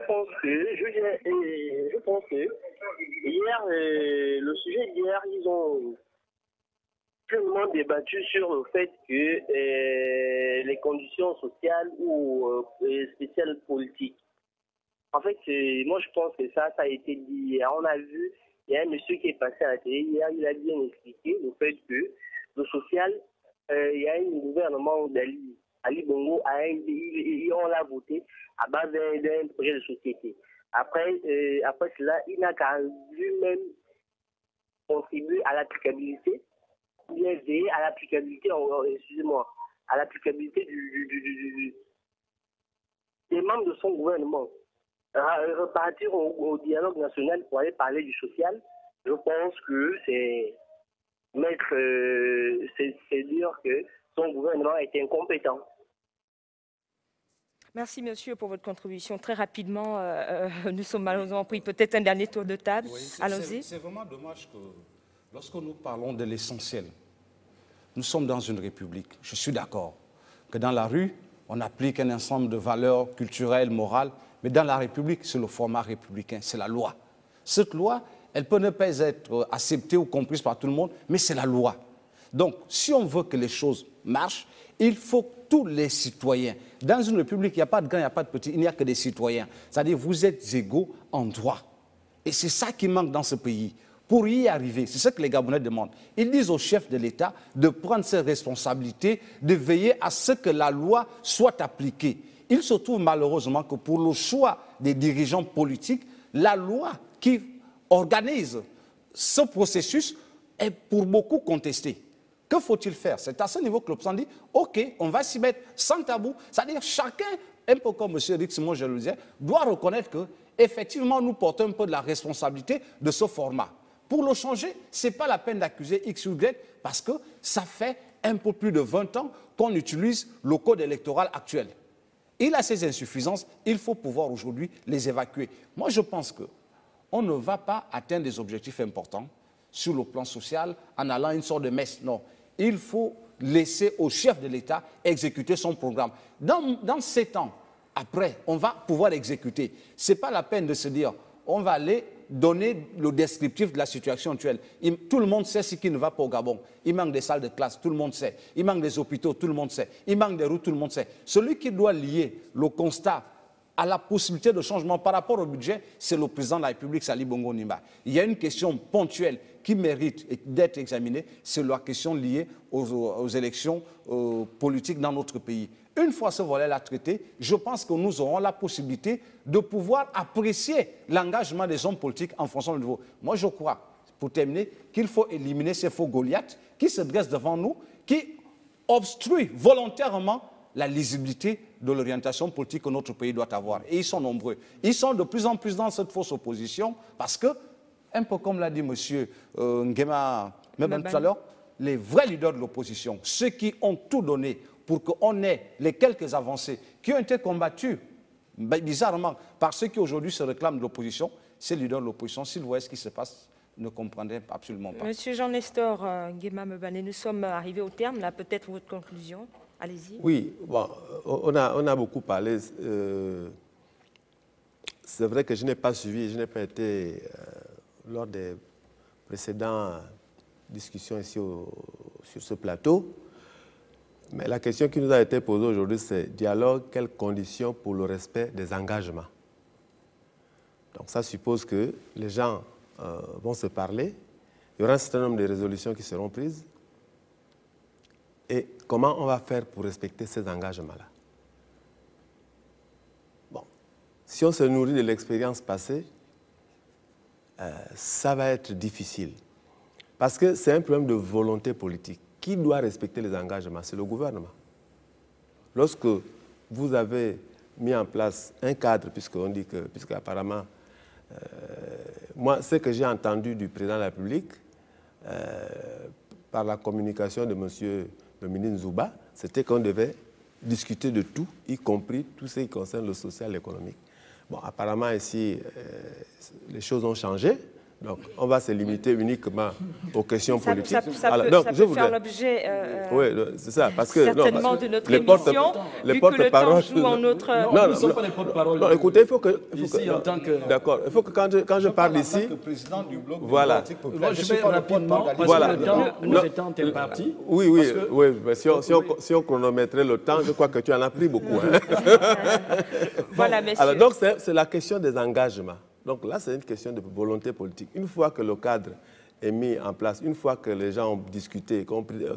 pense que hier, le sujet d'hier, ils ont pleinement débattu sur le fait que les conditions sociales ou spéciales politiques. En fait, moi je pense que ça a été dit hier. On a vu, il y a un monsieur qui est passé à la télé hier, il a bien expliqué le fait que le social, il y a un gouvernement d'Ali Bongo, on l'a voté à base d'un projet de société. Après cela, il n'a qu'à lui-même contribuer à l'applicabilité, bien veiller à l'applicabilité, à l'applicabilité des membres de son gouvernement. Repartir au dialogue national pour aller parler du social, je pense que c'est dire que son gouvernement est incompétent. Merci, monsieur, pour votre contribution. Très rapidement, nous sommes malheureusement pris peut-être un dernier tour de table. Oui, allons-y. C'est vraiment dommage que lorsque nous parlons de l'essentiel, nous sommes dans une république. Je suis d'accord que dans la rue, on applique un ensemble de valeurs culturelles, morales, mais dans la République, c'est le format républicain, c'est la loi. Cette loi, elle peut ne pas être acceptée ou comprise par tout le monde, mais c'est la loi. Donc, si on veut que les choses marchent, il faut que tous les citoyens, dans une république, il n'y a pas de grand, il n'y a pas de petit, il n'y a que des citoyens. C'est-à-dire, vous êtes égaux en droit. Et c'est ça qui manque dans ce pays. Pour y arriver, c'est ce que les Gabonais demandent. Ils disent au chef de l'État de prendre ses responsabilités, de veiller à ce que la loi soit appliquée. Il se trouve malheureusement que pour le choix des dirigeants politiques, la loi qui organise ce processus est pour beaucoup contestée. Que faut-il faire? C'est à ce niveau que l'opposition dit, OK, on va s'y mettre sans tabou. C'est-à-dire chacun, un peu comme M. Eric Simon, je le disais, doit reconnaître qu'effectivement, nous portons un peu de la responsabilité de ce format. Pour le changer, ce n'est pas la peine d'accuser X ou Y parce que ça fait un peu plus de 20 ans qu'on utilise le code électoral actuel. Il a ses insuffisances, il faut pouvoir aujourd'hui les évacuer. Moi, je pense qu'on ne va pas atteindre des objectifs importants sur le plan social en allant à une sorte de messe. Non, il faut laisser au chef de l'État exécuter son programme. Dans 7 ans, après, on va pouvoir exécuter. Ce n'est pas la peine de se dire, on va aller donner le descriptif de la situation actuelle. Tout le monde sait ce qui ne va pas au Gabon. Il manque des salles de classe, tout le monde sait. Il manque des hôpitaux, tout le monde sait. Il manque des routes, tout le monde sait. Celui qui doit lier le constat à la possibilité de changement par rapport au budget, c'est le président de la République, Sali Bongo Ondimba. Il y a une question ponctuelle qui mérite d'être examinée, c'est la question liée aux élections politiques dans notre pays. Une fois ce volet-là traité, je pense que nous aurons la possibilité de pouvoir apprécier l'engagement des hommes politiques en fonction du niveau. Moi, je crois, pour terminer, qu'il faut éliminer ces faux Goliaths qui se dressent devant nous, qui obstruent volontairement la lisibilité de l'orientation politique que notre pays doit avoir. Et ils sont nombreux. Ils sont de plus en plus dans cette fausse opposition parce que, un peu comme l'a dit M. Nguema même tout à l'heure, les vrais leaders de l'opposition, ceux qui ont tout donné pour qu'on ait les quelques avancées qui ont été combattues, bizarrement, par ceux qui aujourd'hui se réclament de l'opposition, ces leaders de l'opposition, s'ils voyaient ce qui se passe, ne comprendraient absolument pas. Monsieur Jean-Nestor Nguema Mebane, nous sommes arrivés au terme, là, peut-être votre conclusion. Allez-y. Oui, bon, on a beaucoup parlé. C'est vrai que je n'ai pas suivi, je n'ai pas été lors des précédentes discussions ici sur ce plateau. Mais la question qui nous a été posée aujourd'hui, c'est dialogue, quelles conditions pour le respect des engagements? Donc ça suppose que les gens vont se parler, il y aura un certain nombre de résolutions qui seront prises. Et comment on va faire pour respecter ces engagements-là? si on se nourrit de l'expérience passée, ça va être difficile. Parce que c'est un problème de volonté politique. Qui doit respecter les engagements? C'est le gouvernement. Lorsque vous avez mis en place un cadre, puisqu'on dit que, puisqu'apparemment, moi, ce que j'ai entendu du président de la République, par la communication de monsieur le ministre Zouba, c'était qu'on devait discuter de tout, y compris tout ce qui concerne le social et l'économique. Bon, apparemment, ici, les choses ont changé. Donc, on va se limiter uniquement aux questions politiques. Ça peut faire l'objet oui, c'est ça, parce que, certainement de notre émission, vu que le temps joue en notre... Non, nous ne sommes pas les porte-parole. Non, écoutez, il faut que... Ici, en tant que... D'accord, il faut que quand je parle ici... président du bloc voilà. Moi, je vais rapidement, parce voilà. que le temps nous étant imparti. Oui, mais si on chronométrait le temps, je crois que tu en as pris beaucoup. Hein. Voilà, messieurs. Alors, donc, c'est la question des engagements. Donc là, c'est une question de volonté politique. Une fois que le cadre est mis en place, une fois que les gens ont discuté,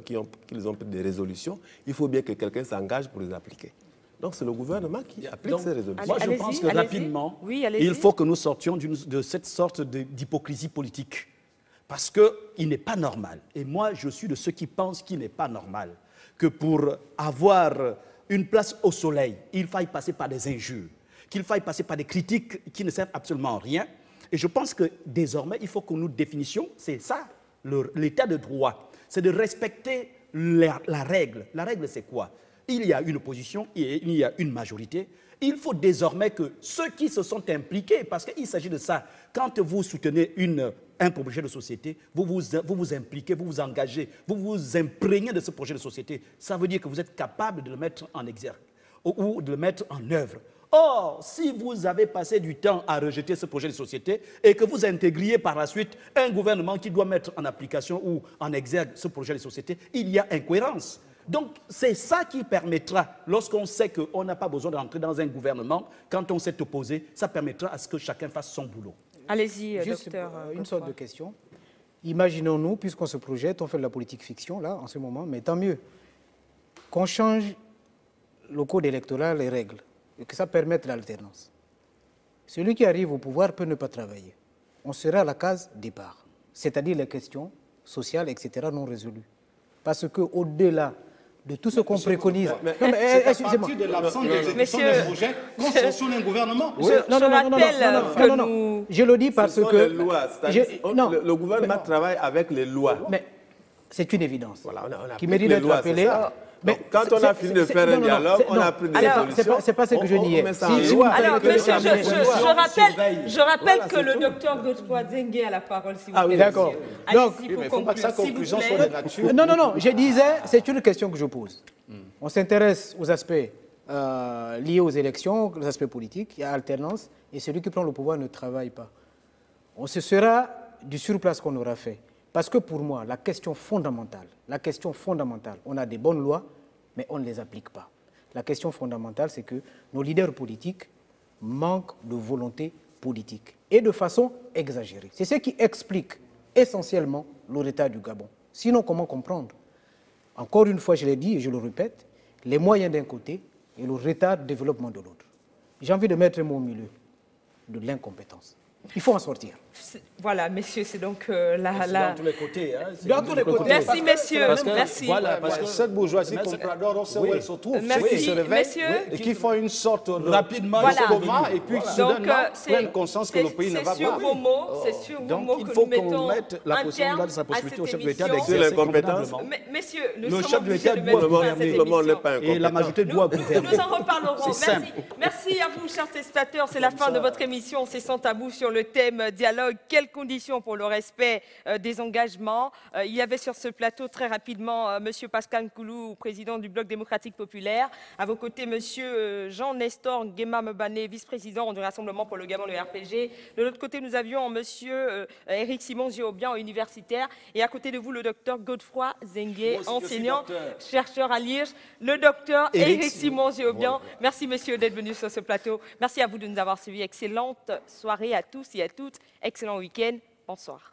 qu'ils ont pris des résolutions, il faut bien que quelqu'un s'engage pour les appliquer. Donc c'est le gouvernement qui applique ces résolutions. Moi, je pense que rapidement, il faut que nous sortions de cette sorte d'hypocrisie politique. Parce qu'il n'est pas normal, et moi je suis de ceux qui pensent qu'il n'est pas normal, que pour avoir une place au soleil, il faille passer par des injures, qu'il faille passer par des critiques qui ne servent absolument à rien. Et je pense que désormais, il faut que nous définissions, c'est ça, l'état de droit, c'est de respecter la règle. La règle, c'est quoi? Il y a une opposition, il y a une majorité. Il faut désormais que ceux qui se sont impliqués, parce qu'il s'agit de ça, quand vous soutenez un projet de société, vous vous impliquez, vous vous engagez, vous vous imprégnez de ce projet de société, ça veut dire que vous êtes capable de le mettre en exergue ou de le mettre en œuvre. Or, si vous avez passé du temps à rejeter ce projet de société et que vous intégriez par la suite un gouvernement qui doit mettre en application ou en exergue ce projet de société, il y a incohérence. Donc, c'est ça qui permettra, lorsqu'on sait qu'on n'a pas besoin d'entrer dans un gouvernement, quand on s'est opposé, ça permettra à ce que chacun fasse son boulot. Allez-y, Juste docteur. une sorte de question. Imaginons-nous, puisqu'on se projette, on fait de la politique fiction, là, en ce moment, mais tant mieux, qu'on change le code électoral, les règles, et que ça permette l'alternance. Celui qui arrive au pouvoir peut ne pas travailler. On sera à la case départ, c'est-à-dire les questions sociales, etc., non résolues. Parce qu'au-delà de tout ce qu'on préconise... C'est à partir de l'absence d'exécution des projets qu'on sanctionne un gouvernement. Je le dis parce que... Le gouvernement travaille avec les lois. Mais c'est une évidence voilà, qui mérite d'être rappelée. Mais quand on a fini de faire un dialogue, on a pris des solutions. C'est pas ce que je niais. Alors, monsieur, je rappelle que le docteur Godefroy Zengue a la parole, s'il vous plaît. Ah oui, d'accord. Donc, il ne faut pas que sa conclusion soit de nature. Non, je disais, c'est une question que je pose. On s'intéresse aux aspects liés aux élections, aux aspects politiques, il y a alternance, et celui qui prend le pouvoir ne travaille pas. Ce sera du surplace qu'on aura fait. Parce que pour moi, la question fondamentale, on a des bonnes lois, mais on ne les applique pas. La question fondamentale, c'est que nos leaders politiques manquent de volonté politique, et de façon exagérée. C'est ce qui explique essentiellement le retard du Gabon. Sinon, comment comprendre? Encore une fois, je l'ai dit et je le répète, les moyens d'un côté et le retard de développement de l'autre. J'ai envie de mettre un mot au milieu, de l'incompétence. Il faut en sortir. Voilà, messieurs, c'est donc dans tous les côtés. Hein, dans tous les côtés. Merci, messieurs. Merci. Voilà, parce que cette bourgeoisie comprador, on sait où elle se trouve. Merci, ceux qui se réveillent messieurs. Et qui font une sorte de rapidement, et puis soudainement prennent conscience que le pays ne va pas. C'est sur vos mots il que faut nous mettons qu'on mette la possibilité de sa possibilité au chef de l'État d'exercer convenablement. Messieurs, le chef de l'État doit gouverner et la majorité doit gouverner. Nous en reparlerons. Merci à vous, chers téléspectateurs. C'est la fin de votre émission. C'est Sans Tabou sur le thème dialogue. Quelles conditions pour le respect des engagements? Il y avait sur ce plateau très rapidement Monsieur Pascal Nkoulou, président du Bloc démocratique populaire. À vos côtés, Monsieur Jean-Nestor Nguema Mebane, vice-président du Rassemblement pour le Gabon, le RPG. De l'autre côté, nous avions Monsieur Éric Simon Ziobian, universitaire. Et à côté de vous, le docteur Godefroy Zengue, enseignant, chercheur à Liège. Le docteur Éric Simon Ziobian. Merci, messieurs, d'être venus sur ce plateau. Merci à vous de nous avoir suivis. Excellente soirée à tous et à toutes. Excellent week-end. Bonsoir.